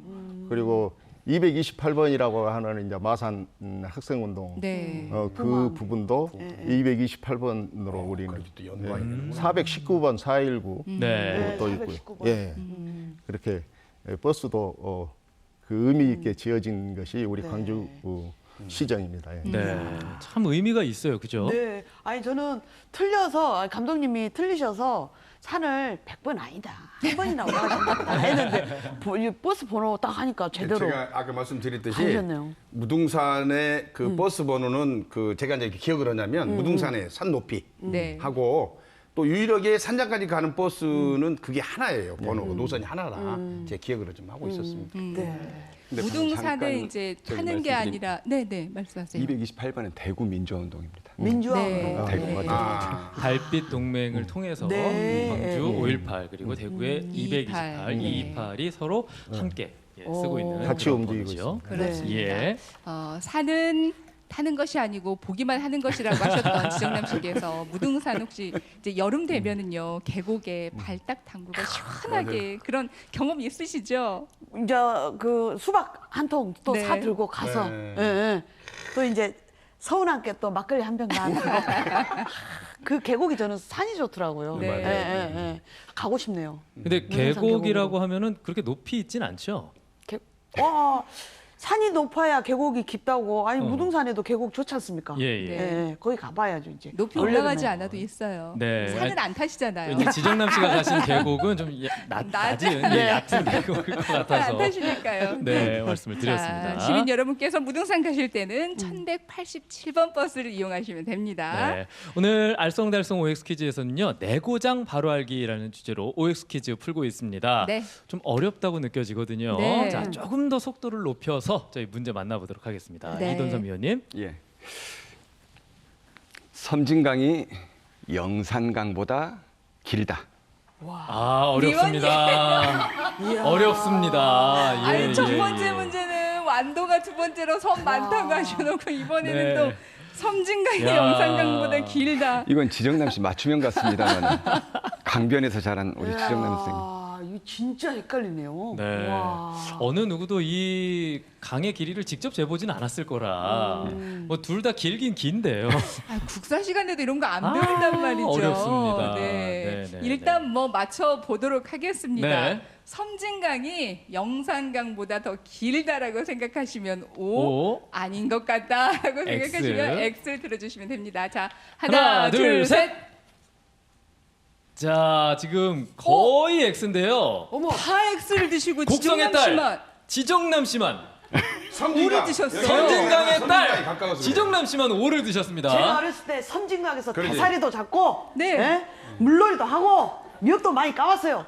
그리고 228번이라고 하는 이제 마산 학생운동 네. 그 부분도 228번으로 우리는 또 연구가 있는 419번 419 네. 또 있고요. 419번. 예, 그렇게 버스도 그 의미 있게 지어진 것이 우리 광주 시정입니다. 예. 네. 참 의미가 있어요. 그죠? 네. 아니 저는 틀려서 감독님이 틀리셔서 산을 100번 아니다. 한 번이나 올라가신다 했는데 이 버스 번호 딱 하니까 제대로 제가 아까 말씀드렸듯이 가셨네요. 무등산의 그 버스 번호는 그 제가 이제 기억을 하냐면 무등산의 산 높이 네. 하고 또 유일하게 산장까지 가는 버스는 그게 하나예요. 번호가 노선이 하나라 제 기억을 좀 하고 있었습니다. 네. 근데 무등산은 잠깐 이제 저기 타는 게 말씀드린 아니라 네네 말씀하세요. 228번은 대구 민주화운동입니다. 민주화 네. 운동. 대구 네. 맞죠? 달빛 동맹을 통해서 네. 광주 518 그리고 대구의 228, 228이 서로 함께 쓰고 있는 같이 그런 움직이고 번호죠. 그렇습니다. 예. 산은 타는 것이 아니고 보기만 하는 것이라고 하셨던 지정남 씨께서 무등산 혹시 이제 여름 되면은요 계곡에 발 딱 담그고 시원하게 그런 경험 있으시죠? 이제 그 수박 한 통 또 네. 사 들고 가서 네. 예, 예. 또 이제 서운하게 또 막걸리 한 병 나누고 그 계곡이 저는 산이 좋더라고요. 네. 예, 예, 예. 가고 싶네요. 근데 무등산 계곡이라고 계곡으로. 하면은 그렇게 높이 있진 않죠. 와 산이 높아야 계곡이 깊다고. 아니 무등산에도 계곡 좋지 않습니까? 예, 예. 예, 거기 가봐야죠 이제. 높이 원래는. 올라가지 않아도 있어요. 네. 산은 안 타시잖아요. 왠지 지정남 씨가 가신 계곡은 좀 낮은 네. 얕은 계곡일 것 안 같아서 타시니까요. 네 말씀을 드렸습니다. 자, 시민 여러분께서 무등산 가실 때는 1187번 버스를 이용하시면 됩니다. 네. 오늘 알쏭달쏭 OX 퀴즈에서는요 내고장 바로 알기라는 주제로 OX 퀴즈 풀고 있습니다. 네. 좀 어렵다고 느껴지거든요. 네. 자 조금 더 속도를 높여서 저희 문제 만나보도록 하겠습니다. 네. 이돈섬 위원님. 예. 섬진강이 영산강보다 길다. 아 어렵습니다. 어렵습니다. 예, 아니 첫 예, 번째 예. 문제는 완도가 두 번째로 섬 많다고 하셔놓고 이번에는 네. 또 섬진강이 야. 영산강보다 길다. 이건 지정남 씨 맞춤형 같습니다만 강변에서 자란 우리 지정남 선생님. 아, 이거 진짜 헷갈리네요. 네. 와. 어느 누구도 이 강의 길이를 직접 재보진 않았을 거라. 뭐 둘 다 길긴 긴데요. 아, 국사 시간에도 이런 거 안 배운단 말이죠. 어렵습니다. 네. 네, 네, 일단 뭐 맞춰 보도록 하겠습니다. 네. 섬진강이 영산강보다 더 길다라고 생각하시면 O, 오. 아닌 것 같다라고 X. 생각하시면 X를 들어주시면 됩니다. 자, 하나, 하나, 둘, 둘, 셋. 셋. 자 지금 거의 X인데요. 어머, 다 X를 드시고 곡성의 지정남 딸 씨만 지정남 씨만 오를 드셨어요. 섬진강의 딸 가까워서 지정남 씨만 오를 드셨습니다. 제가 어렸을 때 섬진강에서 그러지. 다사리도 잡고, 네. 예? 물놀이도 하고, 미역도 많이 까봤어요.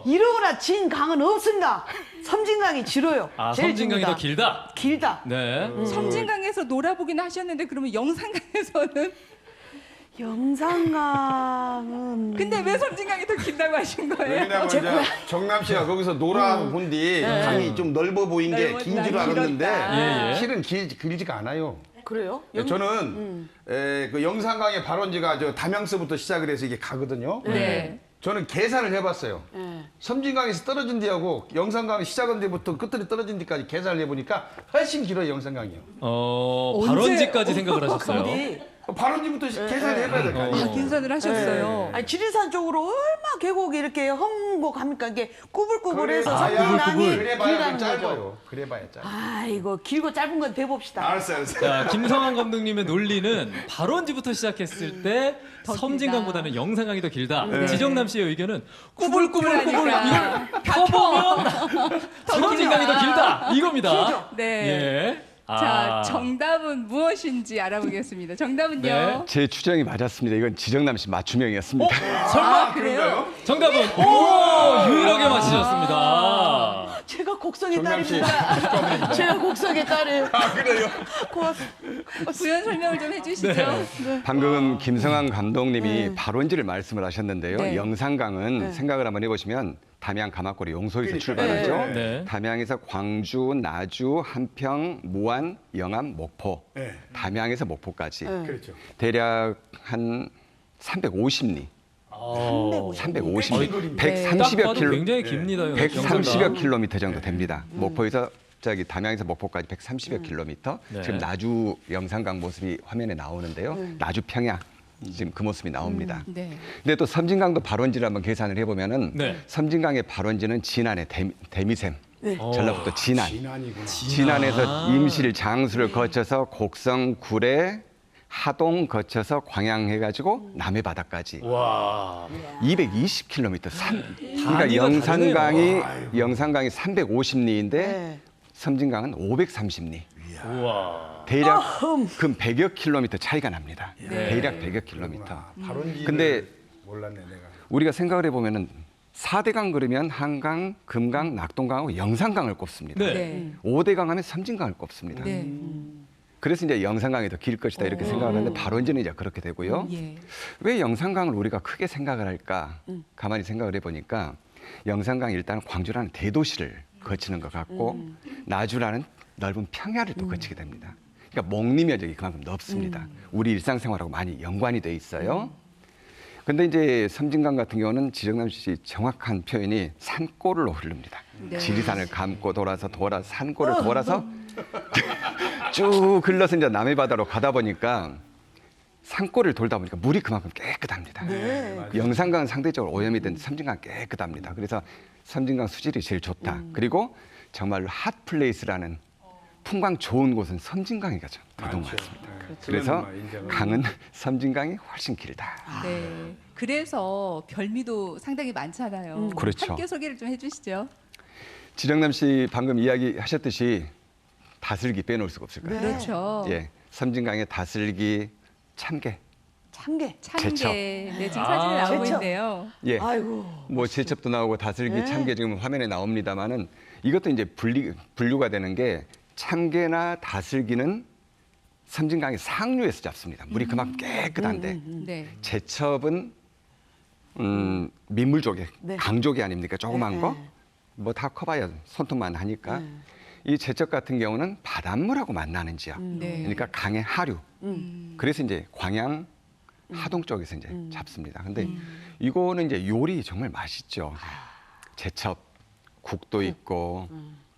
이러거나 진 강은 없습니다. 섬진강이 길어요. 아 제일 섬진강이 깁니다. 더 길다. 길다. 네. 섬진강에서 놀아보긴 하셨는데 그러면 영산강에서는 영산강은 근데 왜 섬진강이 더 길다고 하신 거예요? 왜냐면 이제 정남 씨가 거기서 놀아본 뒤 강이 좀 넓어 보인 게 긴 줄 넓었다, 알았는데 길었다. 예, 예. 실은 길지가 않아요. 그래요? 저는 그 영산강의 발원지가 저 담양서부터 시작을 해서 이게 가거든요. 네. 저는 계산을 해봤어요. 예. 섬진강에서 떨어진 데하고 영산강 시작한 데부터 끝들이 떨어진 데까지 계산을 해보니까 훨씬 길어요, 영산강이요. 언제? 발원지까지 생각을 하셨어요. 어디? 발원지부터 계산을 해봐야 될 거 아니에요. 아, 계산을 하셨어요. 아니 지리산 쪽으로 얼마 계곡이 이렇게 헝고 갑니까? 이게 꾸불꾸불해서 그래봐야 섬진강이 그래봐야 길다는 거죠. 짧아요. 그래봐야 짧아. 아이고 길고 짧은 건 대봅시다. 알았어요. 자, 김성환 감독님의 논리는 발원지부터 시작했을 때 더 섬진강보다는 길다. 영산강이 더 길다. 네. 지정남 씨의 의견은 꾸불꾸불꾸불 꾸불꾸불하니까. 이걸 펴보면 섬진강이 더 길다. 이겁니다. 네. 예. 자, 아. 정답은 무엇인지 알아보겠습니다. 정답은요? 네. 제 추정이 맞았습니다. 이건 지정남 씨 맞춤형이었습니다. 아, 그래요? 정답은 오 유일하게 맞히셨습니다. 제가 곡성의 정남 씨. 딸입니다. 제가 곡성의 딸이에요. 아, 그래요? 고맙습니다. 부연 설명을 좀 해주시죠. 네. 방금 김성환 감독님이 발원지를 말씀을 하셨는데요. 네. 영산강은 생각을 한번 해보시면 담양, 가마꼬리, 용소에서 출발하죠. 네. 담양에서 광주, 나주, 한평, 무안, 영암, 목포, 네. 담양에서 목포까지 그렇죠. 대략 한 350리, 350리, 네. 130여 딱 봐도 킬로, 굉장히 깁니다. 130여 킬로미터 정도 됩니다. 목포에서 저기 담양에서 목포까지 130여 킬로미터. 네. 지금 나주 영산강 모습이 화면에 나오는데요. 나주 평야 지금 그 모습이 나옵니다. 네. 근데 또 섬진강도 발원지를 한번 계산을 해보면은 네. 섬진강의 발원지는 진안의 대미샘, 어. 전라북도 진안. 진안이구나. 진안에서 임실 장수를 거쳐서 곡성, 구례, 하동 거쳐서 광양 해가지고 남해 바다까지 와. 220km 산. 그러니까 단위가 영산강이 350리인데 네. 섬진강은 530리. 우와. 대략 그 100여 킬로미터 차이가 납니다. 네. 대략 100여 킬로미터. 발원지를 근데 몰랐네 내가. 우리가 생각을 해보면은 4대강 그러면 한강, 금강, 낙동강하고 영산강을 꼽습니다. 네. 네. 5대강 하면 섬진강을 꼽습니다. 네. 그래서 이제 영산강이 더 길 것이다 이렇게 생각을 하는데 발원지는 이제 그렇게 되고요. 예. 왜 영산강을 우리가 크게 생각을 할까? 가만히 생각을 해보니까 영산강이 일단 광주라는 대도시를 거치는 것 같고 나주라는 넓은 평야를 또 거치게 됩니다. 그러니까 목리 면적이 그만큼 넓습니다. 우리 일상생활하고 많이 연관이 돼 있어요. 근데 이제 섬진강 같은 경우는 지정남 씨 정확한 표현이 산골로 흐릅니다. 네. 지리산을 감고 돌아서 산골을 돌아서 쭉 흘러서 이제 남해바다로 가다 보니까 산골을 돌다 보니까 물이 그만큼 깨끗합니다. 영산강은 상대적으로 오염이 된 섬진강 깨끗합니다. 그래서 섬진강 수질이 제일 좋다. 그리고 정말로 핫플레이스라는 풍광 좋은 곳은 섬진강이 가죠. 더더욱 많습니다. 그래서 강은 섬진강이 훨씬 길다. 네. 그래서 별미도 상당히 많잖아요. 그렇죠. 함께 소개를 좀 해주시죠. 지정남 씨 방금 이야기하셨듯이 다슬기 빼놓을 수가 없을 거예요. 그렇죠. 예, 섬진강의 다슬기, 참깨, 참깨. 참깨. 제첩. 네, 지금 사진이 나오고 제첩. 있네요. 예, 아이고. 뭐 제첩도 나오고 다슬기, 네. 참깨 지금 화면에 나옵니다만은 이것도 이제 분류가 되는 게 참깨나 다슬기는 섬진강의 상류에서 잡습니다. 물이 그만큼 깨끗한데 네. 제첩은 민물조개, 네. 강조개 아닙니까? 조그만 네, 거. 네. 뭐 다 커봐야 손톱만 하니까 이 제첩 같은 경우는 바닷물하고 만나는 지역. 네. 그러니까 강의 하류. 그래서 이제 광양 하동 쪽에서 이제 잡습니다. 근데 이거는 이제 요리 정말 맛있죠. 제첩 국도 있고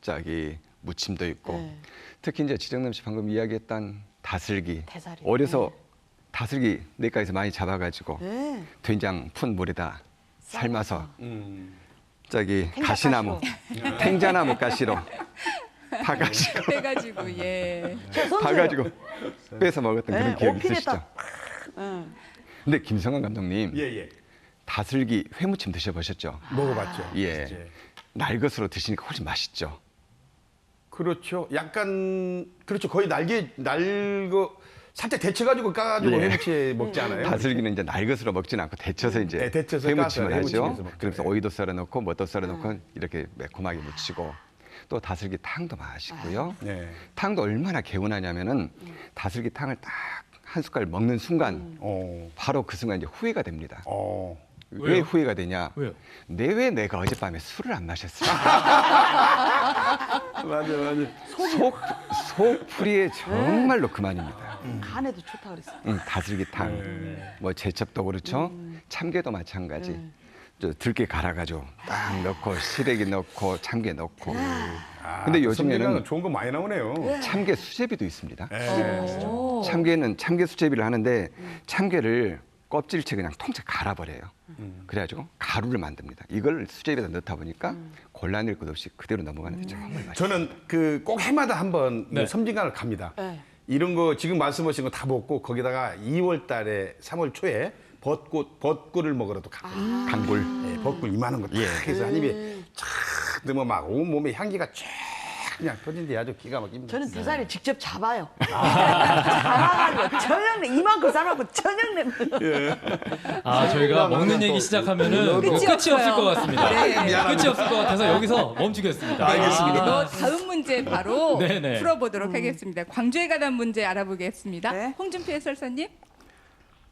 저기 무침도 있고 네. 특히 이제 지정남 씨 방금 이야기했던 다슬기. 대사리. 어려서 다슬기 내과에서 많이 잡아가지고 네. 된장 푼 물에다 삶아서 저기 탱자 가시나무, 탱자나무 가시로 파가지고 해가지고 예. 파가지고 빼서 먹었던 그런 기억이 있으시죠? 오피에다. 응. 근데 김성환 감독님 예. 다슬기 회무침 드셔보셨죠? 먹어봤죠. 예, 진짜. 날것으로 드시니까 훨씬 맛있죠. 그렇죠. 약간 그렇죠. 거의 날거 살짝 데쳐가지고 까가지고 예. 회무치에 먹지 않아요? 다슬기는 이제 날것으로 먹지는 않고 데쳐서 이제 네, 데쳐서 회무침을 까서 하죠. 회무침에서 먹죠. 그래서 예. 오이도 썰어 넣고 뭐도 썰어 넣고 이렇게 매콤하게 무치고 또 다슬기 탕도 맛있고요. 네. 탕도 얼마나 개운하냐면은 다슬기 탕을 딱 한 숟갈 먹는 순간 바로 그 순간 이제 후회가 됩니다. 왜 왜요? 후회가 되냐? 왜요? 왜 내가 어젯밤에 술을 안 마셨을까? 맞아. 속풀이에 정말로 그만입니다. 간에도 좋다 그랬어. 다슬기탕, 뭐 제첩도 그렇죠. 참깨도 마찬가지. 저 들깨 갈아가지고 딱 넣고 시래기 넣고 참깨 넣고. 근데 요즘에는 섬진강은 좋은 거 많이 나오네요. 참깨 수제비도 있습니다. 오. 참깨는 참깨 수제비를 하는데 참깨를 껍질째 그냥 통째 갈아버려요. 그래가지고 가루를 만듭니다. 이걸 수제비에다 넣다 보니까 골라낼 것 없이 그대로 넘어가는데 정말 맛있어요. 저는 그 꼭 해마다 한번 네. 섬진강을 갑니다. 네. 이런 거 지금 말씀하신 거 다 먹고 거기다가 2월 달에 3월 초에 벚꿀을 먹으러 또 가요. 강굴. 예, 벚꿀 이만한 거 딱 해서 한 입에 쫙 넣으면 막 온몸에 향기가 쫙 그냥 퍼진데 아주 기가 막힙니다. 저는 대사리 직접 잡아요. 잡아가지고 저녁내 이만큼 삶아고 저녁내. 아 저희가 먹는 얘기 시작하면은 끝이 끝이 없을 없어요. 것 같습니다. 네. 끝이 없을 것 같아서 여기서 멈추겠습니다. 알겠습니다. 다음 문제 바로 네네. 풀어보도록 하겠습니다. 광주에 관한 문제 알아보겠습니다. 네. 홍준표 해설사님.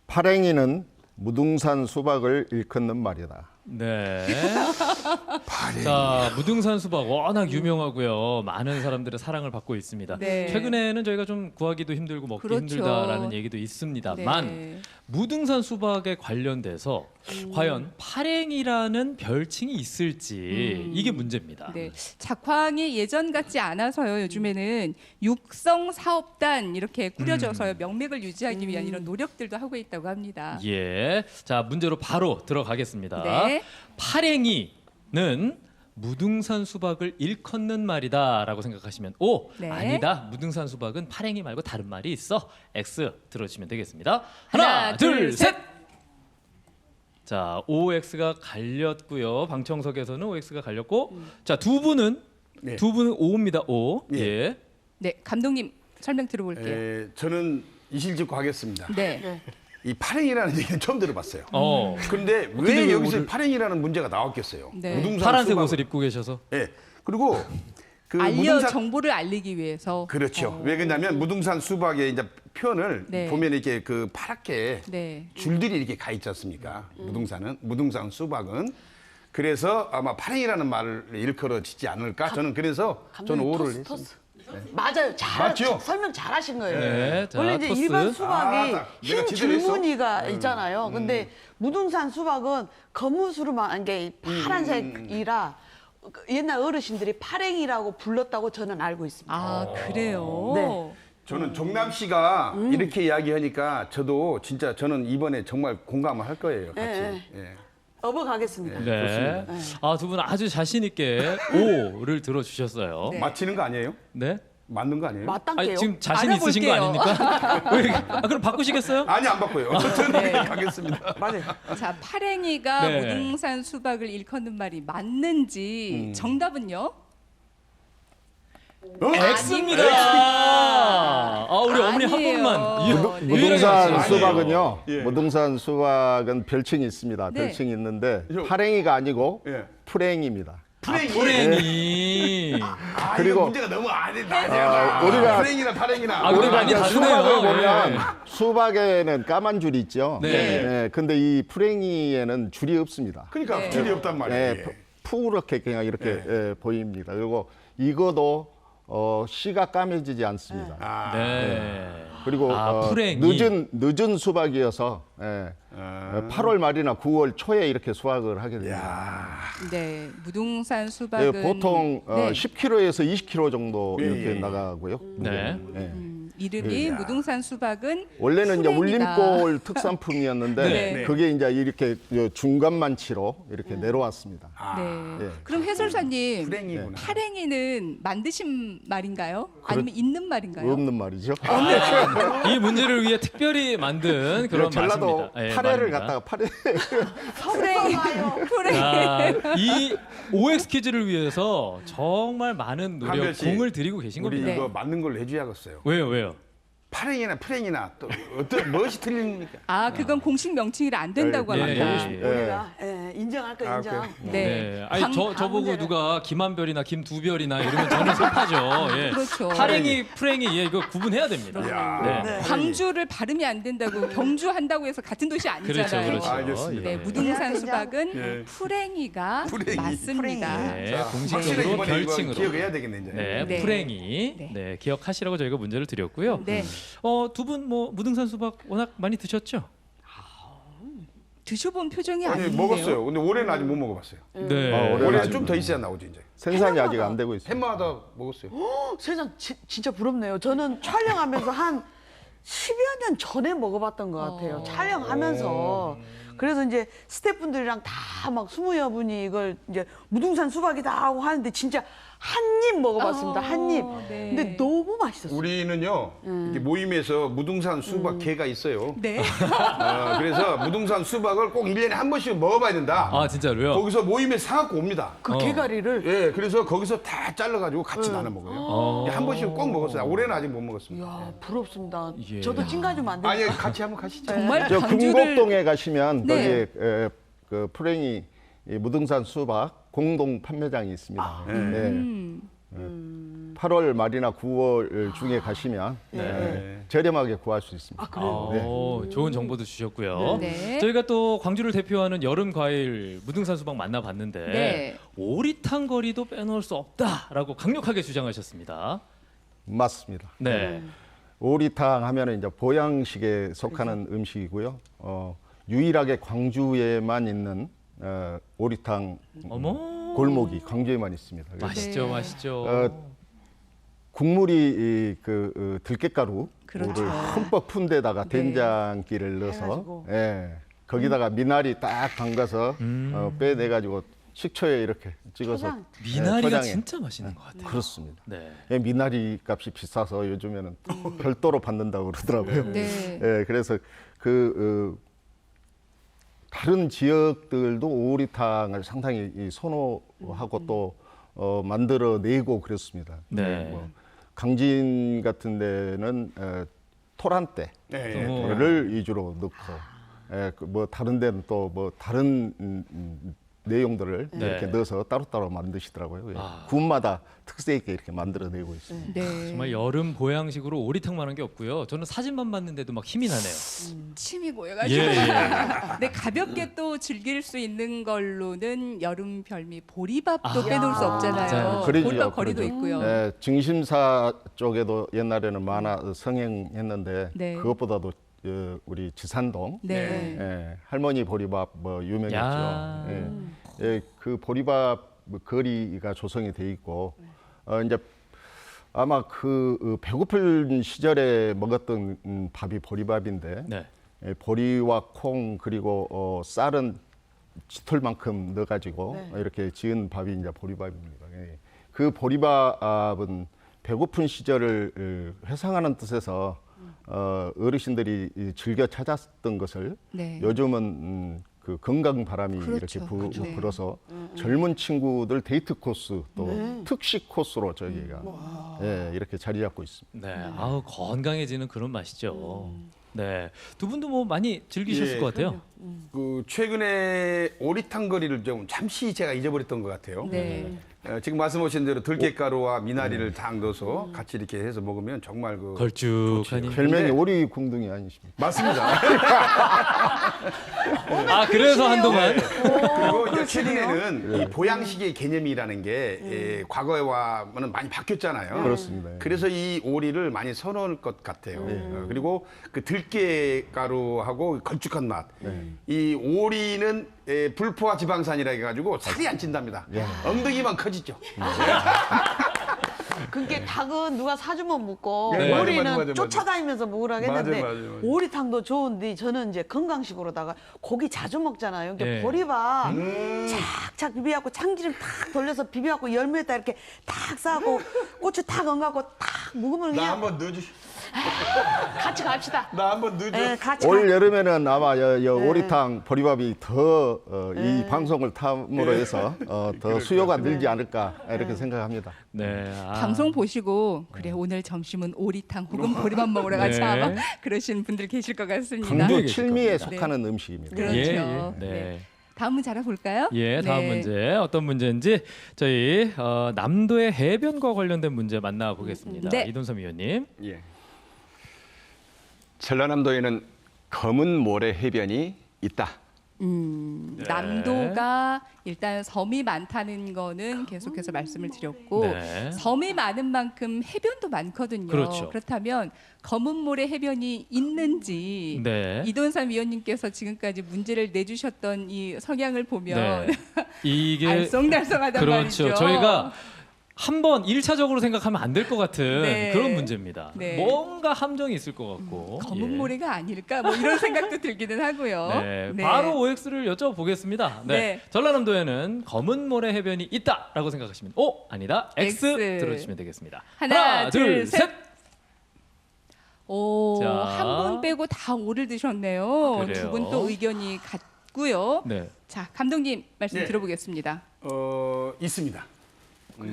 파랭이는 무등산 수박을 일컫는 말이다. 네. 자, 무등산 수박 워낙 유명하고요. 많은 사람들의 사랑을 받고 있습니다. 네. 최근에는 저희가 좀 구하기도 힘들고 먹기 그렇죠. 힘들다라는 얘기도 있습니다만 네. 무등산 수박에 관련돼서 과연 파랭이라는 별칭이 있을지 이게 문제입니다. 네. 작황이 예전 같지 않아서요. 요즘에는 육성 사업단 이렇게 꾸려져서 명맥을 유지하기 위한 이런 노력들도 하고 있다고 합니다. 예. 자, 문제로 바로 들어가겠습니다. 네. 파랭이는 무등산 수박을 일컫는 말이다라고 생각하시면 O. 네. 아니다. 무등산 수박은 파랭이 말고 다른 말이 있어. X 들어주시면 되겠습니다. 하나, 하나, 둘, 둘, 셋. 셋. 자, OX가 갈렸고요. 방청석에서는 OX가 갈렸고, 자, 두 분은 네. O입니다. O. 예. 예. 네, 감독님 설명 들어볼게요. 저는 이실직고 하겠습니다. 네. 이 파랭이라는 얘기는 처음 들어봤어요. 근데 근데 왜 왜 여기서 오늘- 파랭이라는 문제가 나왔겠어요? 네. 무등산 파란색 수박- 옷을 입고 계셔서. 예. 그리고 그 정보를 알리기 위해서. 그렇죠. 왜 그러냐면 무등산 수박의 이제 표현을 네. 보면 이렇게 그 파랗게 네. 줄들이 이렇게 가 있지 않습니까? 무등산 수박은 그래서 아마 파랭이라는 말을 일컬어지지 않을까? 저는 그래서 저는 감독님 오를 토스, 했습니다. 맞아요. 맞죠? 설명 잘하신 거예요. 네, 자, 원래 이제 토스. 일반 수박이 딱 내가 흰 제대로 했어? 줄무늬가 있잖아요. 근데 무등산 수박은 검은수로만 게 파란색이라 옛날 어르신들이 파랭이라고 불렀다고 저는 알고 있습니다. 아, 그래요? 네. 저는 정남 씨가 이렇게 이야기하니까 저도 진짜 저는 이번에 정말 공감을 할 거예요. 같이. 네. 예. 업어가겠습니다. 네. 아, 두 분 아주 자신 있게 O를 들어주셨어요. 네. 맞히는 거 아니에요? 네. 맞는 거 아니에요? 맞단게요. 아니, 지금 자신 있으신 거 알아볼게요. 아닙니까? 왜, 그럼 바꾸시겠어요? 아니 안 바꿔요. 저는 네. 가겠습니다. 맞아요. 자, 파랭이가 네. 무등산 수박을 일컫는 말이 맞는지 정답은요? X입니다. 아, 우리 어머니 한 아니에요. 번만. 네. 무등산 아니에요. 수박은요. 예. 무등산 수박은 별칭이 있습니다. 네. 별칭이 있는데 저- 파랭이가 아니고 예. 프랭입니다. 프랭이. 아, 그리고- 이거 문제가 너무 아니야. 우리가- 프랭이나 파랭이나. 아, 근데 우리가 많이 이제 다르네요. 수박을 예. 보면 수박에는 까만 줄이 있죠. 네. 예, 근데 이 프랭이에는 줄이 없습니다. 그러니까 네. 줄이 없단 말이에요. 예, 푸르게 그냥 이렇게 예, 보입니다. 그리고 이거도 씨가 까매지지 않습니다. 아, 네. 그리고 프랭이. 늦은 수박이어서 8월 말이나 9월 초에 이렇게 수확을 하게 됩니다. 네, 무등산 예, 수박은 보통 네. 10kg에서 20kg 정도 예, 이렇게 예. 나가고요. 네. 예. 이름이 무등산 수박은 원래는 이제 프랭이다. 울림골 특산품이었는데 네. 그게 이제 이렇게 중간만치로 이렇게 내려왔습니다. 네. 예. 그럼 해설사님, 프랭이구나. 파랭이는 만드신 말인가요? 아니면 있는 말인가요? 없는 말이죠. 이 문제를 위해 특별히 만든 그런 전라도 말씀입니다. 예, 파래를 말입니다. 갖다가 파래 프랭이. 프랭이. 자, 이 OX 퀴즈를 위해서 정말 많은 노력, 한별 씨, 공을 들이고 계신 우리 겁니다. 네. 이거 맞는 걸로 해줘야겠어요. 왜요? 파랭이나 프랭이나 또 어떤 무엇이 틀립니까? 아, 그건 공식 명칭이라 안 된다고 예, 합니다. 예. 우리가 인정할 거 아, 인정. 그래요? 네. 네. 아니 저보고 문제는- 누가 김한별이나 김두별이나 이러면 저는 섭하죠. 예. 그렇죠. 파랭이, 프랭이 이거 구분해야 됩니다. 야. 네. 광주를 발음이 안 된다고 경주 한다고 해서 같은 도시 그렇죠, 아니잖아요. 그렇죠. 알겠습니다. 네, 예. 무등산 인정. 수박은 예. 프랭이가 프랭이. 맞습니다. 네, 확실히 공식적으로 이번에 이거 별칭으로. 기억해야 되겠네 이제. 네, 네. 프랭이. 네. 네, 기억하시라고 저희가 문제를 드렸고요. 네, 두 분 뭐 무등산 수박 워낙 많이 드셨죠? 드셔본 표정이 아니 아닌데요. 먹었어요. 근데 올해는 아직 못 먹어봤어요. 네. 올해는 올해는 아직 좀 더 있어야 나오죠 이제. 생산이 아직 안 되고 있습니다. 햄마다 먹었어요. 세상 진짜 부럽네요. 저는 촬영하면서 한 10여 년 전에 먹어봤던 것 같아요. 촬영하면서. 그래서 이제 스태프분들이랑 다 막 20여 분이 이걸 이제 무등산 수박이다 하고 하는데 진짜 한 입 먹어봤습니다. 한 입. 네. 근데 너무 맛있었어요. 우리는요 이렇게 모임에서 무등산 수박 개가 있어요. 네. 그래서 무등산 수박을 꼭 1년에 한 번씩 먹어봐야 된다. 아, 진짜로요? 거기서 모임에 사갖고 옵니다. 그 개가리를 예, 그래서 거기서 다 잘라가지고 같이 나눠 먹어요. 한 번씩 꼭 먹었어요. 올해는 아직 못 먹었습니다. 이야, 부럽습니다. 예. 저도 찐가 좀 안 돼요. 아니 같이 한번 가시죠. 정말 저 광주를 금곡동에 가시면 네. 거기에 그 프랭이 이 무등산 수박 공동 판매장이 있습니다. 네. 8월 말이나 9월 중에 가시면 저렴하게 구할 수 있습니다. 좋은 정보도 주셨고요. 네. 저희가 또 광주를 대표하는 여름 과일 무등산 수박 만나봤는데 네. 오리탕 거리도 빼놓을 수 없다라고 강력하게 주장하셨습니다. 맞습니다. 네. 오리탕 하면은 이제 보양식에 속하는 음식이고요. 유일하게 광주에만 있는 오리탕 어머. 골목이 광주에만 있습니다. 그래서 맛있죠, 네. 맛있죠. 국물이 들깨가루를 그렇죠. 흠뻑 푼 데다가 네. 된장기를 넣어서 해가지고. 거기다가 미나리 딱 담가서 빼내가지고 식초에 이렇게 찍어서 초장. 미나리가 초장에. 진짜 맛있는 것 같아요. 그렇습니다. 네. 예, 미나리 값이 비싸서 요즘에는 별도로 받는다고 그러더라고요. 네. 예, 그래서 다른 지역들도 오리탕을 상당히 선호하고 또 만들어내고 그렇습니다. 네. 뭐 강진 같은 데는 토란대를 네, 어. 위주로 넣고 뭐 다른 데는 또 뭐 다른 내용들을 네. 이렇게 넣어서 따로따로 만드시더라고요. 예. 아. 군마다 특색 있게 이렇게 만들어내고 있습니다. 네. 정말 여름 보양식으로 오리탕만한 게 없고요. 저는 사진만 봤는데도 막 힘이 나네요. 침이 고여가지고. 예, 예. 네, 가볍게 또 즐길 수 있는 걸로는 여름 별미 보리밥도 아, 빼놓을 수 없잖아요. 맞아요. 그러지요, 보리밥 거리도 그러죠. 있고요. 증심사 쪽에도 옛날에는 많아 성행했는데 네. 그것보다도 우리 지산동 네. 할머니 보리밥 뭐 유명했죠. 야. 그 보리밥 거리가 조성이 돼 있고 이제 아마 그 배고픈 시절에 먹었던 밥이 보리밥인데 네. 보리와 콩 그리고 쌀은 짙을만큼 넣어가지고 이렇게 지은 밥이 이제 보리밥입니다. 그 보리밥은 배고픈 시절을 회상하는 뜻에서 어르신들이 즐겨 찾았던 것을 네. 요즘은 그 건강 바람이 그렇죠. 이렇게 네. 불어서 젊은 친구들 데이트 코스 또 특식 코스로 저희가 예, 이렇게 자리 잡고 있습니다. 네, 아우 건강해지는 그런 맛이죠. 네, 두 분도 뭐 많이 즐기셨을 예, 것 같아요. 그 최근에 오리탕거리를 좀 잠시 제가 잊어버렸던 것 같아요. 네. 지금 말씀하신 대로 들깨가루와 미나리를 딱 넣어서 같이 이렇게 해서 먹으면 정말 그 걸쭉하니. 별명이 오리 궁둥이 아니십니까? 맞습니다. 아 그래서 한동안 그리고 이제 최근에는 이 보양식의 개념이라는 게 과거와는 많이 바뀌었잖아요. 그렇습니다. 그래서 이 오리를 많이 선호할 것 같아요. 그리고 그 들깨가루하고 걸쭉한 맛. 이 오리는 불포화 지방산이라 해가지고 살이 안 찐답니다. 엉덩이만 커지죠. 그게 닭은 누가 사주면 먹고 네, 맞아, 오리는 맞아, 맞아, 맞아. 쫓아다니면서 먹으라 했는데 맞아, 맞아, 맞아. 오리탕도 좋은데 저는 이제 건강식으로다가 고기 자주 먹잖아요. 그러니까 네. 보리밥 착착 비벼갖고 참기름 탁 돌려서 비벼갖고 열무에다 이렇게 탁 싸고 고추 탁 얹어갖고 탁 먹으면 나 그냥 한번 넣어주시. 같이 갑시다. 나 한번 넣어줘. 네, 같이 올 여름에는 아마 오리탕 보리밥이 더 이 방송을 탐으로 해서 더 수요가 늘지 않을까 이렇게 생각합니다. 네, 방송 보시고 그래 오늘 점심은 오리탕 혹은 보리밥 먹으러 가자 네. 아마 그러신 분들 계실 것 같습니다. 강도- 강도 칠미에 겁니다. 속하는 음식입니다. 그렇죠. 예, 예. 네. 네. 다음 문제 알아볼까요? 예, 다음 네. 문제 어떤 문제인지 저희 남도의 해변과 관련된 문제 만나보겠습니다. 네. 이돈섬 위원님. 예. 전라남도에는 검은 모래 해변이 있다. 네. 남도가 일단 섬이 많다는 거는 계속해서 말씀을 드렸고 네. 섬이 많은 만큼 해변도 많거든요. 그렇죠. 그렇다면 검은 모래 해변이 있는지 네. 이돈삼 위원님께서 지금까지 문제를 내주셨던 이 성향을 보면 네. 이게 알쏭달쏭하단 그렇죠. 말이죠. 저희가 한번 1차적으로 생각하면 안 될 것 같은 네. 그런 문제입니다. 네. 뭔가 함정이 있을 것 같고. 검은 예. 모래가 아닐까 뭐 이런 생각도 들기는 하고요. 네, 바로 OX를 여쭤보겠습니다. 네. 네. 전라남도에는 검은 모래 해변이 있다라고 생각하시면 O 아니다 X, X. 들어주시면 되겠습니다. 하나, 둘, 셋. 오, 자. 한 분 빼고 다 오를 드셨네요. 그래요. 두 분 또 의견이 같고요. 네. 자, 감독님 말씀 네. 들어보겠습니다. 있습니다.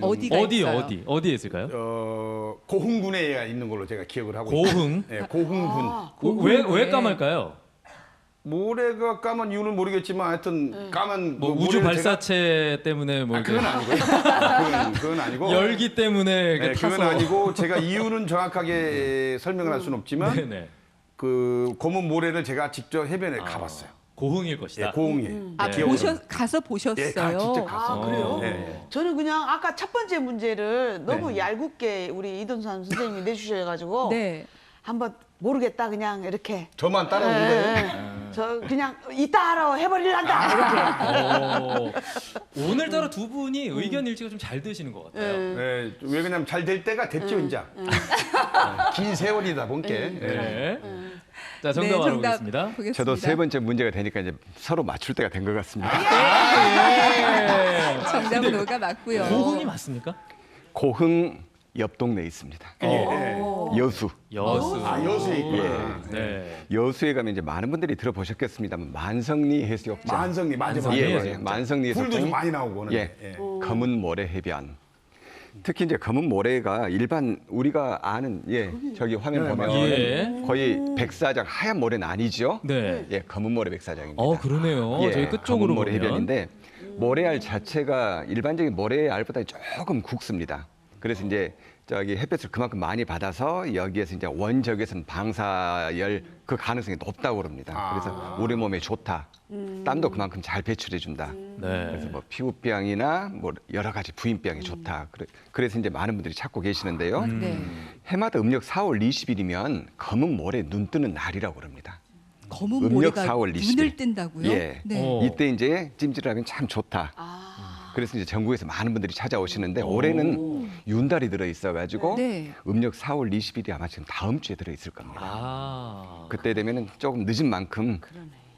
어디가 있어요? 어디에 있을까요? 고흥군에 있는 걸로 제가 기억을 하고 있습니다. 고흥. 네, 고흥군. 왜 까말까요? 모래가 까만 이유는 모르겠지만 하여튼 까만 뭐 그 우주 모래를 발사체 때문에 뭐 그건 이렇게 아니고요. 그건 아니고. 열기 때문에 이렇게 네, 타서 그건 아니고 제가 이유는 정확하게 설명을 할 수는 없지만 네네. 그 검은 모래를 제가 직접 해변에 가봤어요. 고흥일 것이다. 예, 고흥에. 아, 네. 가서 보셨어요? 예, 직접 갔어요. 아, 그래요? 네. 저는 그냥 아까 첫 번째 문제를 너무 얄궂게 우리 이돈산 선생님이 내주셔가지고 네. 한번 모르겠다 그냥 이렇게 저만 따라온 예, 거예요. 예. 저 그냥 이따 알아 해버릴란다 이렇게. 오늘따라 두 분이 의견 일치가 좀 잘 되시는 것 같아요. 네, 왜 그러냐면 잘 될 때가 됐죠, 이제. 긴 세월이다 보니까. 네. 자, 정답 네, 알아보겠습니다. 보겠습니다. 저도 세 번째 문제가 되니까 이제 서로 맞출 때가 된 것 같습니다. 예. 정답은 오가 맞고요. 고흥이 맞습니까? 고흥 옆 동네에 있습니다. 여수. 여수. 아, 여수에 있구나. 네. 여수에 가면 이제 많은 분들이 들어보셨겠습니다만 만성리 해수욕장. 만성리, 맞아. 예, 만성리 불도 좀 해수욕장. 많이 나오고. 예, 예. 검은 모래 해변. 특히 이제 검은 모래가 일반 우리가 아는 저기 화면 보면 예. 거의 백사장 하얀 모래는 아니죠. 네. 예, 검은 모래 백사장입니다. 그러네요. 예, 저희 끝쪽으로 검은 모래 보면. 해변인데 모래알 자체가 일반적인 모래알보다 조금 굵습니다. 그래서 이제 저기 햇볕을 그만큼 많이 받아서 여기에서 이제 원적외선 방사열 그 가능성이 높다고 그럽니다. 그래서 우리 몸에 좋다. 땀도 그만큼 잘 배출해 준다. 네. 그래서 뭐 피부병이나 뭐 여러 가지 부인병이 좋다. 그래서 이제 많은 분들이 찾고 계시는데요. 네. 해마다 음력 4월 20일이면 검은 모래 눈 뜨는 날이라고 그럽니다. 검은 음력 모래가 4월 20일. 눈을 뜬다고요? 예. 네. 이때 이제 찜질하면 참 좋다. 그래서 이제 전국에서 많은 분들이 찾아오시는데 올해는 윤달이 들어 있어가지고 네. 음력 4월 20일이 아마 지금 다음 주에 들어 있을 겁니다. 아. 그때 되면은 조금 늦은 만큼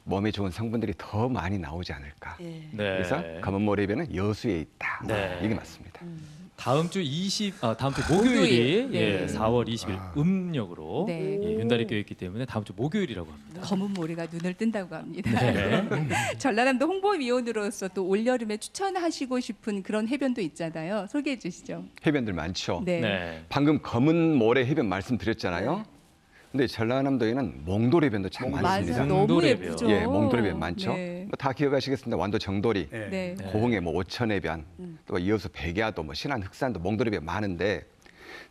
몸에 좋은 성분들이 더 많이 나오지 않을까. 예. 네. 그래서 검은 모래변은 여수에 있다. 네. 이게 맞습니다. 다음 주 목요일이 목요일. 예, 네. 4월 20일 음력으로 네. 예, 윤달이 껴 있기 때문에 다음 주 목요일이라고 합니다. 검은 모래가 눈을 뜬다고 합니다. 네. 전라남도 홍보위원으로서 또 올여름에 추천하시고 싶은 그런 해변도 있잖아요. 소개해 주시죠. 해변들 많죠. 네. 네. 방금 검은 모래 해변 말씀드렸잖아요. 근데 전라남도에는 몽돌 해변도 참 맞아요. 많습니다. 너무 몽돌 예쁘죠. 예, 몽돌 해변 많죠. 네. 뭐 다 기억하시겠습니다. 완도 정돌이, 네. 네. 네. 고흥의 뭐 오천 해변, 또 이어서 백야도, 뭐 신안 흑산도 몽돌 해변 많은데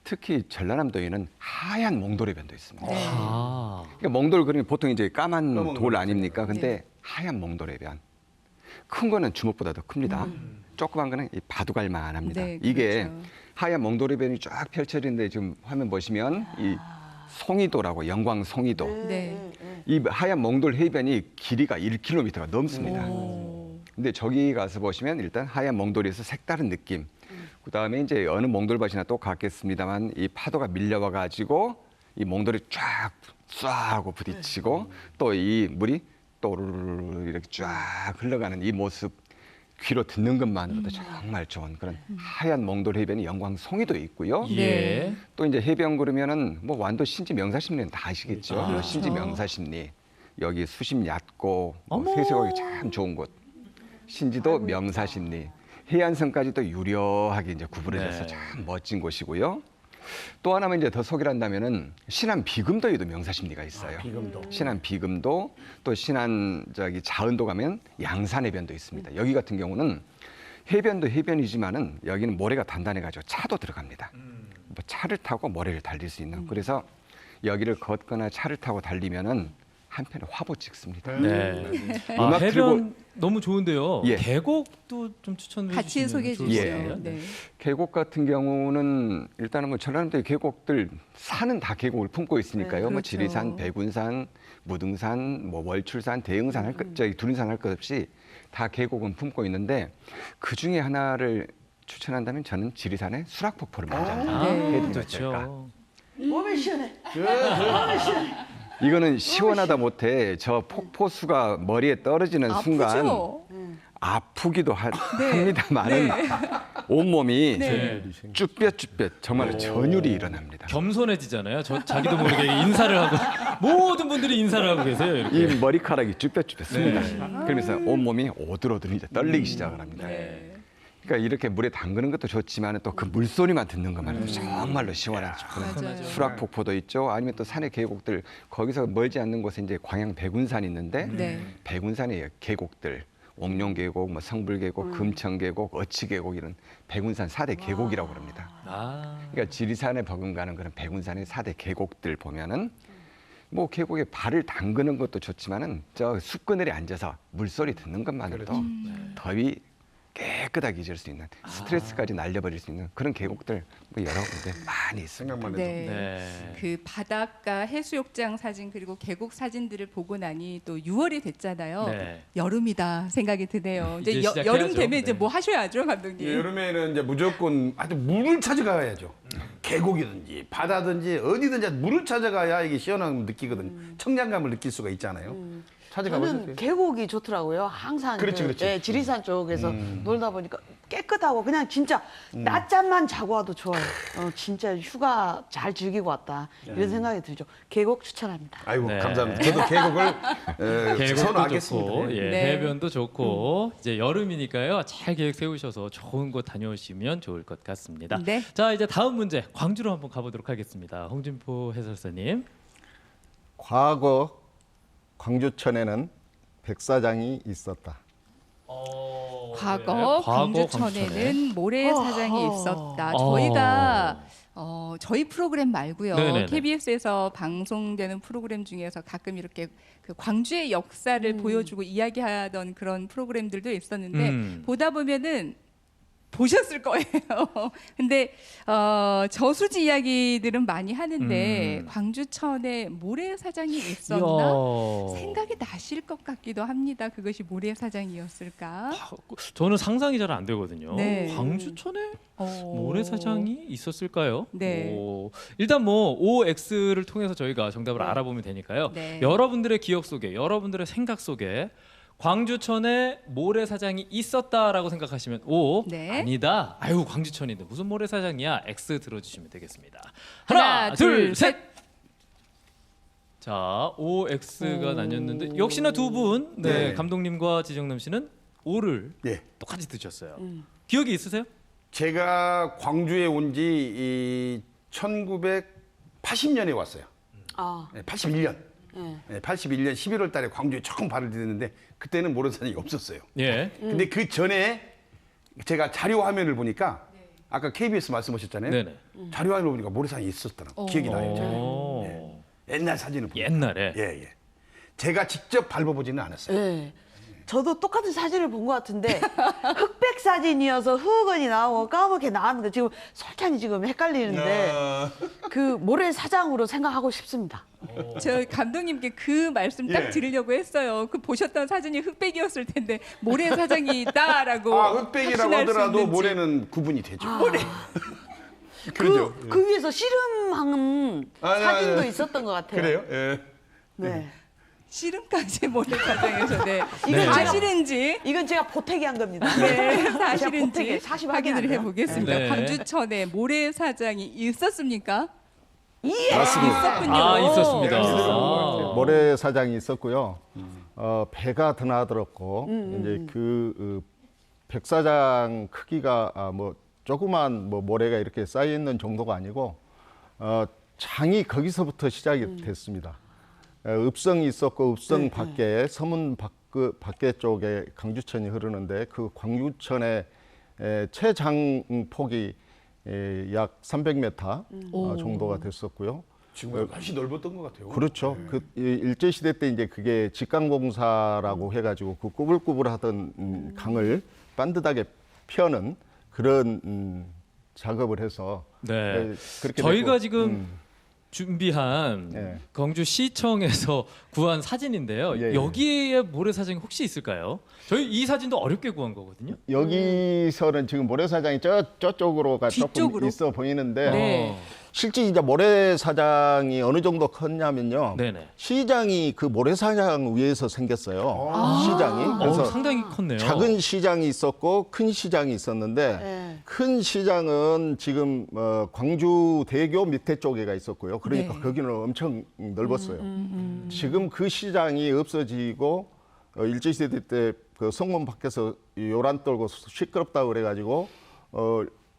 특히 전라남도에는 하얀 몽돌 해변도 있습니다. 네. 아. 그러니까 몽돌 그러면 보통 이제 까만 검은 돌 돌 아닙니까? 근데 네. 하얀 몽돌 해변. 큰 거는 주먹보다 더 큽니다. 조그만 거는 이 바둑알만 합니다. 네, 이게 그렇죠. 하얀 몽돌 해변이 쫙 펼쳐지는데 지금 화면 보시면 이 송이도라고 영광 송이도. 네. 이 하얀 몽돌 해변이 길이가 1km가 넘습니다. 오. 근데 저기 가서 보시면 일단 하얀 몽돌에서 색다른 느낌. 그다음에 이제 어느 몽돌밭이나 똑같겠습니다만 이 파도가 밀려와 가지고 이 몽돌이 쫙 하고 부딪히고 또 이 물이 또르르 이렇게 쫙 흘러가는 이 모습 귀로 듣는 것만으로도 정말 좋은 그런 하얀 몽돌 해변이 영광 송이도 있고요. 예. 네. 또 이제 해변 그러면은 뭐 완도 신지 명사심리는 다 아시겠죠. 그렇죠. 신지 명사심리 여기 수심 얕고 어머. 뭐 세수하기 참 좋은 곳. 신지도 명사심리 해안선까지도 유려하게 이제 구부러져서 네. 참 멋진 곳이고요. 또 하나만 이제 더 소개를 한다면은 신안 비금도에도 명사심리가 있어요. 비금도. 신안 비금도 또 신안 자은도 가면 양산해변도 있습니다. 여기 같은 경우는 해변도 해변이지만은 여기는 모래가 단단해가지고 차도 들어갑니다. 뭐 차를 타고 모래를 달릴 수 있는. 그래서 여기를 걷거나 차를 타고 달리면은 한편에 화보 찍습니다. 네. 음악 해변 너무 좋은데요. 예. 계곡도 좀 추천해 같이 주시면 소개해 좋을 것 주시죠. 같아요. 네. 계곡 같은 경우는 일단은 뭐 전라남도의 계곡들 산은 다 계곡을 품고 있으니까요. 네, 뭐 그렇죠. 지리산, 백운산, 무등산, 뭐 월출산, 대흥산 할 것, 저기 두린산 할 것 없이 다 계곡은 품고 있는데 그 중에 하나를 추천한다면 저는 지리산의 수락폭포를 먼저 아, 해드리면 어떨까. 좋죠. 몸이 시원해. 몸이 시원해. 이거는 시원하다 못해 저 폭포수가 머리에 떨어지는 순간 아프죠? 아프기도 네. 합니다만은 온몸이 네. 쭈뼛쭈뼛 정말 전율이 일어납니다. 겸손해지잖아요. 자기도 모르게 인사를 하고 모든 분들이 인사를 하고 계세요. 이렇게. 이 머리카락이 쭈뼛쭈뼛 씁니다. 네. 그러면서 온몸이 오들오들 이제 떨리기 시작을 합니다. 네. 그러니까 이렇게 물에 담그는 것도 좋지만 또 그 물소리만 듣는 것만 해도 정말로 시원하죠. 맞아요. 수락폭포도 있죠. 아니면 또 산의 계곡들 거기서 멀지 않는 곳에 이제 광양 백운산이 있는데 네. 백운산의 계곡들 옥룡계곡, 뭐 성불계곡, 금천계곡, 어치계곡 이런 백운산 4대 계곡이라고 그럽니다. 아. 그러니까 지리산에 버금가는 그런 백운산의 4대 계곡들 보면은 뭐 계곡에 발을 담그는 것도 좋지만은 저 숲그늘에 앉아서 물소리 듣는 것만으로도 더위 깨끗하게 잊을 수 있는 스트레스까지 날려버릴 수 있는 그런 계곡들 뭐 여러 군데 많이 있습니다. 생각만 해도. 네. 네. 그 바닷가 해수욕장 사진 그리고 계곡 사진들을 보고 나니 또 6월이 됐잖아요. 네. 여름이다 생각이 드네요. 이제 이제 시작해야죠. 여름 되면 이제 네. 뭐 하셔야죠, 감독님. 여름에는 이제 무조건 아주 물을 찾아가야죠. 계곡이든지 바다든지 어디든지 물을 찾아가야 이게 시원함을 느끼거든. 청량감을 느낄 수가 있잖아요. 찾아가 저는 보셨어요? 계곡이 좋더라고요. 항상 그렇지, 그렇지. 예, 지리산 쪽에서 놀다 보니까 깨끗하고 그냥 진짜 낮잠만 자고 와도 좋아요. 진짜 휴가 잘 즐기고 왔다 이런 생각이 들죠. 계곡 추천합니다. 아이고 네. 감사합니다. 저도 계곡을 계곡도 선호하겠습니다. 좋고, 예, 네. 해변도 좋고 이제 여름이니까요. 잘 계획 세우셔서 좋은 곳 다녀오시면 좋을 것 같습니다. 네. 자 이제 다음 문제 광주로 한번 가보도록 하겠습니다. 홍진포 해설사님. 과거 광주천에는 백사장이 있었다. 과거 광주천에는 모래사장이 있었다. 저희가 저희 프로그램 말고요. 네네네. KBS에서 방송되는 프로그램 중에서 가끔 이렇게 그 광주의 역사를 보여주고 이야기하던 그런 프로그램들도 있었는데 보다 보면은 보셨을 거예요. 근데 저수지 이야기들은 많이 하는데 광주천에 모래사장이 있었나? 이야. 생각이 나실 것 같기도 합니다. 그것이 모래사장이었을까? 저는 상상이 잘 안 되거든요. 네. 광주천에 어. 모래사장이 있었을까요? 네. 일단 뭐 OX를 통해서 저희가 정답을 알아보면 되니까요. 네. 여러분들의 기억 속에, 여러분들의 생각 속에 광주천에 모래사장이 있었다라고 생각하시면 O, 네. 아니다. 아유 광주천인데 무슨 모래사장이야? X 들어주시면 되겠습니다. 하나, 둘, 셋. 자, OX가 나뉘었는데 역시나 두 분, 네, 네. 감독님과 지정남 씨는 O를 예. 똑같이 드셨어요. 기억이 있으세요? 제가 광주에 온 지 1980년에 왔어요. 아, 네, 81년. 네. 네, 81년 11월 달에 광주에 처음 발을 디뎠는데 그때는 모래사장이 없었어요. 예. 근데 그 전에 제가 자료 화면을 보니까 아까 KBS 말씀하셨잖아요. 네네. 자료 화면을 보니까 모래사장이 있었더라고요. 기억이 나요. 제가. 오. 옛날 사진을 보니까. 옛날에. 예, 예. 제가 직접 밟아보지는 않았어요. 네. 저도 똑같은 사진을 본 것 같은데 흑백 사진이어서 흑은이 나오고 까맣게 나왔는 거 지금 솔찬히 지금 헷갈리는데 그 모래사장으로 생각하고 싶습니다. 저 감독님께 그 말씀 딱 예. 드리려고 했어요. 그 보셨던 사진이 흑백이었을 텐데 모래사장이 있다라고. 흑백이라고 확신할 수 하더라도 있는지. 모래는 구분이 되죠. 그 위에서 씨름한 사진도 있었던 것 같아요. 그래요? 예. 네. 씨름까지 모래사장에서 네. 이건 제가- 사실인지 이건 제가 보태기 한 겁니다. 네, 제가 사실인지 보태기 40 확인을 확인 안 해요. 해보겠습니다. 네. 광주천에 모래사장이 있었습니까? 예. 있었군요. 아, 있었습니다. 모래사장이 있었고요. 배가 드나들었고 이제 그 백사장 크기가 뭐 조그만 뭐 모래가 이렇게 쌓여 있는 정도가 아니고 장이 거기서부터 시작이 됐습니다. 읍성이 있었고 읍성 밖에 서문 밖에 쪽에 광주천이 흐르는데 그 광주천의 최장폭이 약 300m 정도가 됐었고요. 지금 훨씬 넓었던 것 같아요. 그렇죠. 그 일제 시대 때 이제 그게 직강공사라고 해가지고 그 꾸불꾸불하던 강을 반듯하게 펴는 그런 작업을 해서 네. 그렇게 저희가 됐고, 지금 준비한 네. 광주시청에서 구한 사진인데요. 예, 예. 여기에 모래사장이 혹시 있을까요? 저희 이 사진도 어렵게 구한 거거든요. 여기서는 지금 모래사장이 저쪽으로가 조금 뒤쪽으로? 있어 보이는데 네. 실제 이제 모래사장이 어느 정도 컸냐면요. 네네. 시장이 그 모래사장 위에서 생겼어요. 시장이. 그래서 상당히 컸네요. 작은 시장이 있었고 큰 시장이 있었는데 네. 큰 시장은 지금 광주 대교 밑에 쪽에가 있었고요. 그러니까 네. 거기는 엄청 넓었어요. 지금 그 시장이 없어지고 일제시대 때 그 성문 밖에서 요란 떨고 시끄럽다고 그래가지고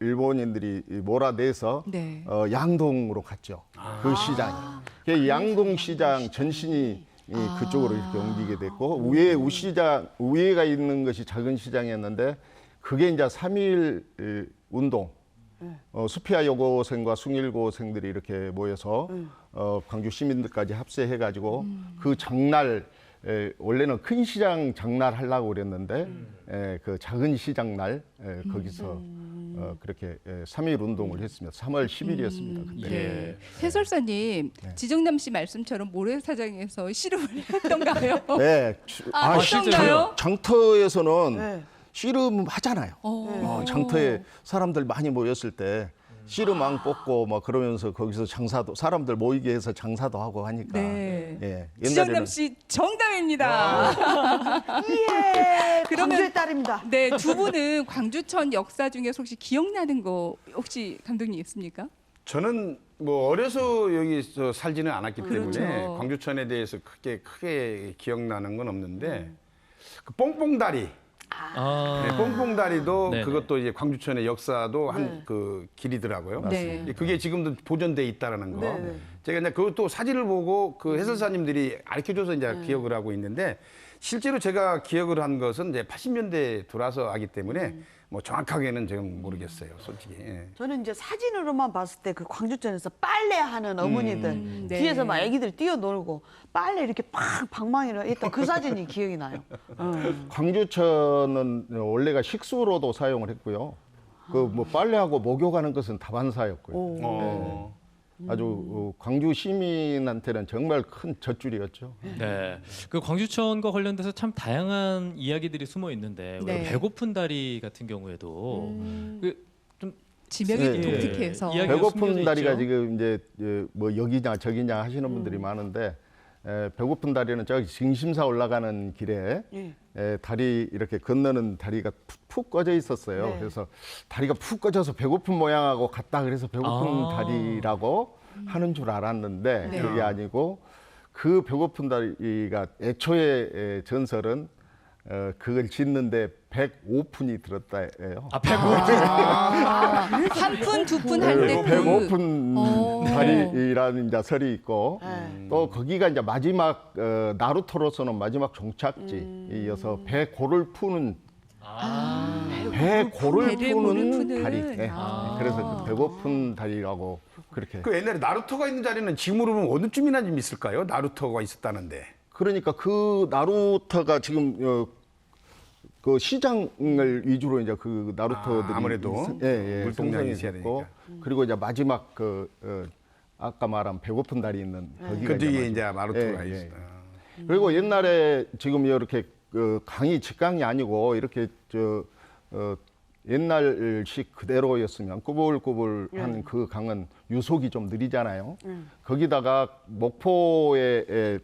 일본인들이 몰아내서 네. 양동으로 갔죠. 그 시장이. 그 양동 시장 전신이 그쪽으로 이렇게 옮기게 됐고 위에 우시장 위에가 있는 것이 작은 시장이었는데 그게 이제 3.1 운동 수피아 여고생과 숭일고생들이 이렇게 모여서 광주 시민들까지 합세해가지고 그 장날 원래는 큰 시장 장날 하려고 그랬는데 그 작은 시장 날 거기서 그렇게 3.1 운동을 했습니다. 3월 10일이었습니다. 그때. 예. 해설사님, 지정남 씨 말씀처럼 모래사장에서 씨름을 했던가요? 네. 했던가요? 장터에서는 네. 씨름 하잖아요. 장터에 사람들 많이 모였을 때 씨름왕 뽑고 뭐 그러면서 거기서 장사도 사람들 모이게 해서 장사도 하고 하니까. 네. 예. 지정남 씨 정답입니다. 예. 그러면- 광주의 딸입니다. 네, 두 분은 광주천 역사 중에서 혹시 기억나는 거 혹시 감독님 있습니까? 저는 뭐 어려서 여기서 살지는 않았기 때문에 그렇죠. 광주천에 대해서 크게 기억나는 건 없는데 그 뽕뽕다리, 아. 네, 뽕뽕다리도 네네. 그것도 이제 광주천의 역사도 한 그 길이더라고요. 네. 그게 지금도 보존돼 있다라는 거. 네. 제가 이제 그것도 사진을 보고 그 해설사님들이 가르쳐줘서 이제 기억을 하고 있는데 실제로 제가 기억을 한 것은 이제 80년대 돌아서 하기 때문에 뭐 정확하게는 지금 모르겠어요, 솔직히. 예. 저는 이제 사진으로만 봤을 때 그 광주천에서 빨래하는 어머니들 네. 뒤에서 막 애기들 뛰어놀고 빨래 이렇게 팍 방망이로 했던 그 사진이 기억이 나요. 광주천은 원래가 식수로도 사용을 했고요. 그 뭐 빨래하고 목욕하는 것은 다반사였고요. 어. 아주 광주 시민한테는 정말 큰 젖줄이었죠. 네. 그 광주천과 관련돼서 참 다양한 이야기들이 숨어 있는데 네. 배고픈 다리 같은 경우에도 그좀 지명이 네. 독특해서. 이야기가 배고픈 숨겨져 다리가 있죠. 지금 이제 뭐 여기냐 저기냐 하시는 분들이 많은데 배고픈 다리는 저기 징심사 올라가는 길에 예. 다리 이렇게 건너는 다리가 푹 꺼져 있었어요. 네. 그래서 다리가 푹 꺼져서 배고픈 모양하고 같다 그래서 배고픈 다리라고 하는 줄 알았는데 네. 그게 아니고 그 배고픈 다리가 애초에 전설은 그걸 짓는데 105푼이 들었다예요. 아, 105. 한 푼, 두 푼 할 때 그 105푼 다리라는 이제 설이 있고 또 거기가 이제 마지막 나루토로서는 마지막 종착지이어서 배고를 푸는 배고를 배를 고를 푸는 푸는. 다리. 네. 그래서 그 배고픈 다리라고 그렇게. 그 옛날에 나루토가 있는 자리는 지금으로 보면 어느쯤이나 좀 있을까요? 나루토가 있었다는데. 그러니까 그 나루토가 지금 그 시장을 위주로 이제 그 나루토들이 아무래도 성장이 물동량이 있어야 됐고 되니까. 그리고 이제 마지막 아까 말한 배고픈 다리 있는 거기가 그 뒤에 이제 마지막. 나루토가 예, 예. 있었다. 그리고 옛날에 지금 이렇게 강이 직강이 아니고 이렇게 옛날식 그대로였으면 꾸불꾸불한 그 강은 유속이 좀 느리잖아요. 거기다가 목포에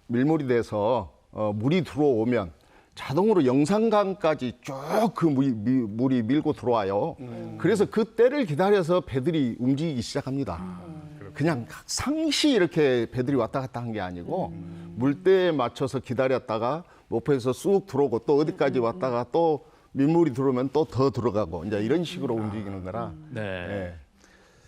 밀물이 돼서 물이 들어오면 자동으로 영산강까지 쭉 그 물이 밀고 들어와요. 그래서 그 때를 기다려서 배들이 움직이기 시작합니다. 그냥 상시 이렇게 배들이 왔다 갔다 한 게 아니고 물때에 맞춰서 기다렸다가 목포에서 쑥 들어오고 또 어디까지 왔다가 또 민물이 들어오면 또 더 들어가고 이제 이런 식으로 움직이는 거라. 네. 예.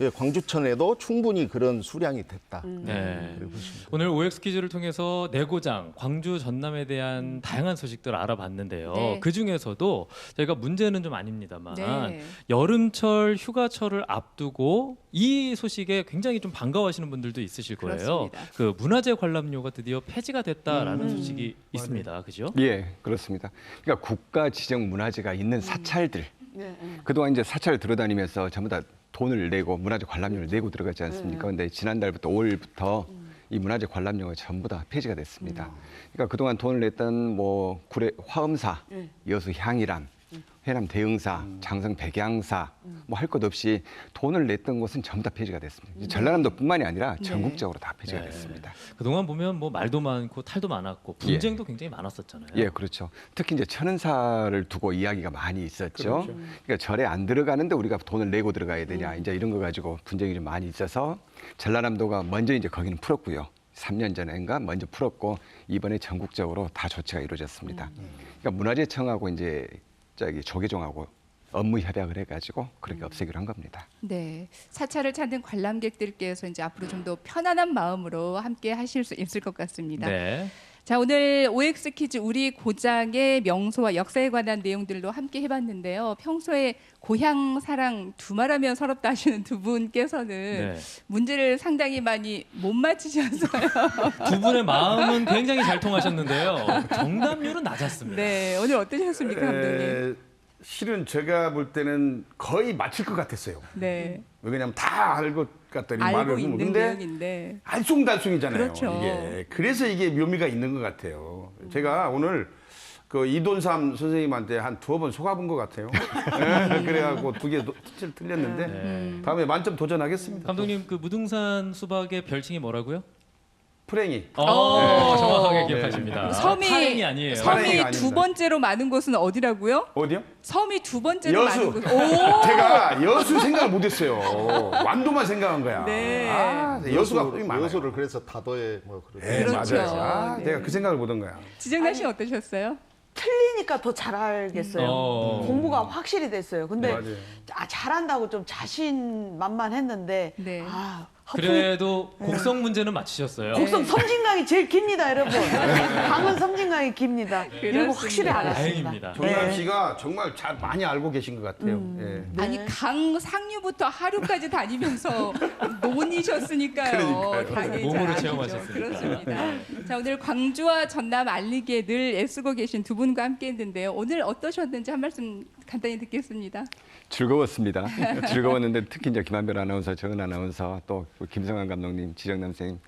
예, 광주천에도 충분히 그런 수량이 됐다. 네. 그렇게 보시면 오늘 OX 퀴즈를 통해서 내고장, 광주 전남에 대한 다양한 소식들을 알아봤는데요. 네. 그 중에서도 저희가 문제는 좀 아닙니다만 네. 여름철 휴가철을 앞두고 이 소식에 굉장히 좀 반가워하시는 분들도 있으실 거예요. 그렇습니다. 그 문화재 관람료가 드디어 폐지가 됐다라는 소식이 있습니다. 그죠? 예, 그렇습니다. 그러니까 국가 지정 문화재가 있는 사찰들. 그동안 이제 사찰을 들어다니면서 전부 다 돈을 내고 문화재 관람료를 내고 들어가지 않습니까? 근데 지난달부터 5일부터 이 문화재 관람료가 전부 다 폐지가 됐습니다. 그러니까 그동안 돈을 냈던 뭐 구례 화엄사, 여수 향일암, 해남 대흥사, 장성 백양사 뭐 할 것 없이 돈을 냈던 곳은 전부 다 폐지가 됐습니다. 전라남도뿐만이 아니라 전국적으로 다 폐지가 됐습니다. 그동안 보면 뭐 말도 많고 탈도 많았고 분쟁도 굉장히 많았었잖아요. 예, 그렇죠. 특히 이제 천은사를 두고 이야기가 많이 있었죠. 그러니까 절에 안 들어가는데 우리가 돈을 내고 들어가야 되냐, 이제 이런 거 가지고 분쟁이 좀 많이 있어서 전라남도가 먼저 이제 거기는 풀었고요. 3년 전인가 먼저 풀었고 이번에 전국적으로 다 조치가 이루어졌습니다. 그러니까 문화재청하고 이제 저기 조계종하고 업무 협약을 해가지고 그렇게 없애기로 한 겁니다. 네, 사찰을 찾는 관람객들께서 이제 앞으로 좀 더 편안한 마음으로 함께 하실 수 있을 것 같습니다. 네. 자, 오늘 OX 퀴즈 우리 고장의 명소와 역사에 관한 내용들로 함께 해봤는데요. 평소에 고향 사랑 두말하면 서럽다 하시는 두 분께서는 네. 문제를 상당히 많이 못 맞히셨어요. 두 분의 마음은 굉장히 잘 통하셨는데요. 정답률은 낮았습니다. 네, 오늘 어떠셨습니까, 감독님? 실은 제가 볼 때는 거의 맞힐 것 같았어요. 네, 왜냐하면 다 알고 갔더니 알고 말을 있는 근데 내용인데. 알쏭달쏭이잖아요. 그렇죠. 이게 그래서 이게 묘미가 있는 것 같아요. 제가 오늘 그 이돈삼 선생님한테 한 2번 속아본 것 같아요. 그래갖고 2개 틀렸는데 다음에 만점 도전하겠습니다. 감독님 그 무등산 수박의 별칭이 뭐라고요? 프랭이. 정확하게 기억하십니다. 섬이 파랭이 아니에요. 파랭이 섬이 아닙니다. 두 번째로 많은 곳은 어디라고요? 어디요? 섬이 두 번째로 여수. 많은 곳. 오! 제가 여수 생각을 못했어요. 완도만 생각한 거야. 네. 아, 여수가 거의 많아요. 여수를 그래서 다도에 뭐 그런. 네, 그렇죠. 맞아요. 아, 네. 내가 그 생각을 못한 거야. 지정란 씨 어떠셨어요? 틀리니까 더 잘 알겠어요. 공부가 확실히 됐어요. 근데 맞아요. 잘한다고 좀 자신만만했는데 네. 그래도 곡성 문제는 맞히셨어요. 곡성 섬진강이 제일 깁니다, 여러분. 강은 섬진강이 깁니다. 이런 거 확실히 그렇습니다. 알았습니다. 다행입니다. 정남 씨가 정말 잘 많이 알고 계신 것 같아요. 예. 아니 강 상류부터 하류까지 다니면서 논이셨으니까요. 그러니까요. 당연히 몸으로 잘 아시죠. 체험하셨으니까. 그렇습니다. 자, 오늘 광주와 전남 알리기에 늘 애쓰고 계신 두 분과 함께했는데요. 오늘 어떠셨는지 한 말씀 간단히 듣겠습니다. 즐거웠습니다. 즐거웠는데 특히 이제 김한별 아나운서, 정은 아나운서 또 김성환 감독님, 지정남 선생님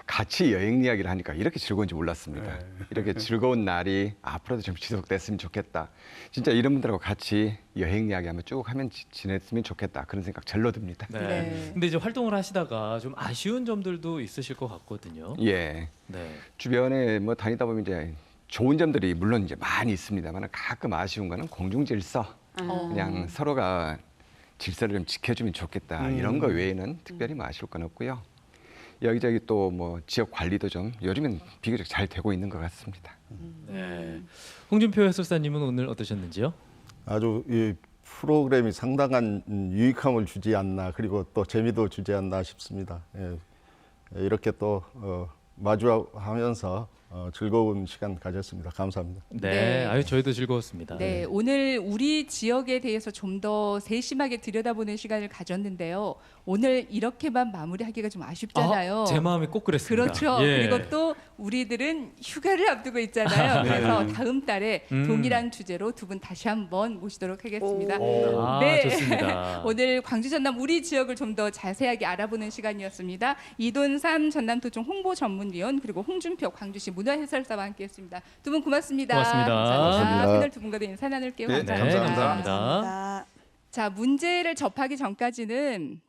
같이 여행 이야기를 하니까 이렇게 즐거운지 몰랐습니다. 이렇게 즐거운 날이 앞으로도 좀 지속됐으면 좋겠다. 진짜 이런 분들하고 같이 여행 이야기 한번 쭉 하면 지냈으면 좋겠다. 그런 생각 절로 듭니다. 네. 네. 근데 이제 활동을 하시다가 좀 아쉬운 점들도 있으실 것 같거든요. 예. 네. 주변에 뭐 다니다 보면 이제 좋은 점들이 물론 이제 많이 있습니다만 가끔 아쉬운 거는 공중 질서. 그냥 서로가 질서를 좀 지켜주면 좋겠다. 이런 거 외에는 특별히 뭐 아쉬울 건 없고요. 여기저기 또 뭐 지역 관리도 좀 요즘엔 비교적 잘 되고 있는 것 같습니다. 네. 홍준표 해설사님은 오늘 어떠셨는지요? 아주 이 프로그램이 상당한 유익함을 주지 않나 그리고 또 재미도 주지 않나 싶습니다. 예. 이렇게 또 마주하면서 즐거운 시간 가졌습니다. 감사합니다. 네. 네. 아유 저희도 즐거웠습니다. 네, 오늘 우리 지역에 대해서 좀 더 세심하게 들여다보는 시간을 가졌는데요. 오늘 이렇게만 마무리하기가 좀 아쉽잖아요. 제 마음이 꼭 그랬습니다. 그렇죠. 예. 그리고 또 우리들은 휴가를 앞두고 있잖아요. 그래서 다음 달에 동일한 주제로 두 분 다시 한번 모시도록 하겠습니다. 아, 네. 좋습니다. 오늘 광주 전남 우리 지역을 좀 더 자세하게 알아보는 시간이었습니다. 이돈삼 전남도청 홍보전문위원 그리고 홍준표 광주시 문화해설사와 함께했습니다. 두 분 고맙습니다. 고맙습니다. 감사합니다. 패널 두 분과도 인사 나눌게요. 네, 감사합니다. 감사합니다. 자, 문제를 접하기 전까지는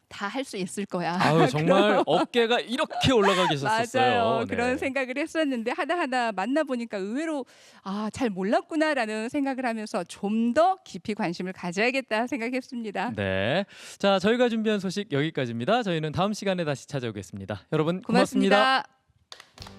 다 할 수 있을 거야. 아유 정말 어깨가 이렇게 올라가 계셨었어요. 맞아요. 네. 그런 생각을 했었는데 하나하나 만나보니까 의외로 잘 몰랐구나라는 생각을 하면서 좀 더 깊이 관심을 가져야겠다 생각했습니다. 네. 자, 저희가 준비한 소식 여기까지입니다. 저희는 다음 시간에 다시 찾아오겠습니다. 여러분 고맙습니다. 고맙습니다.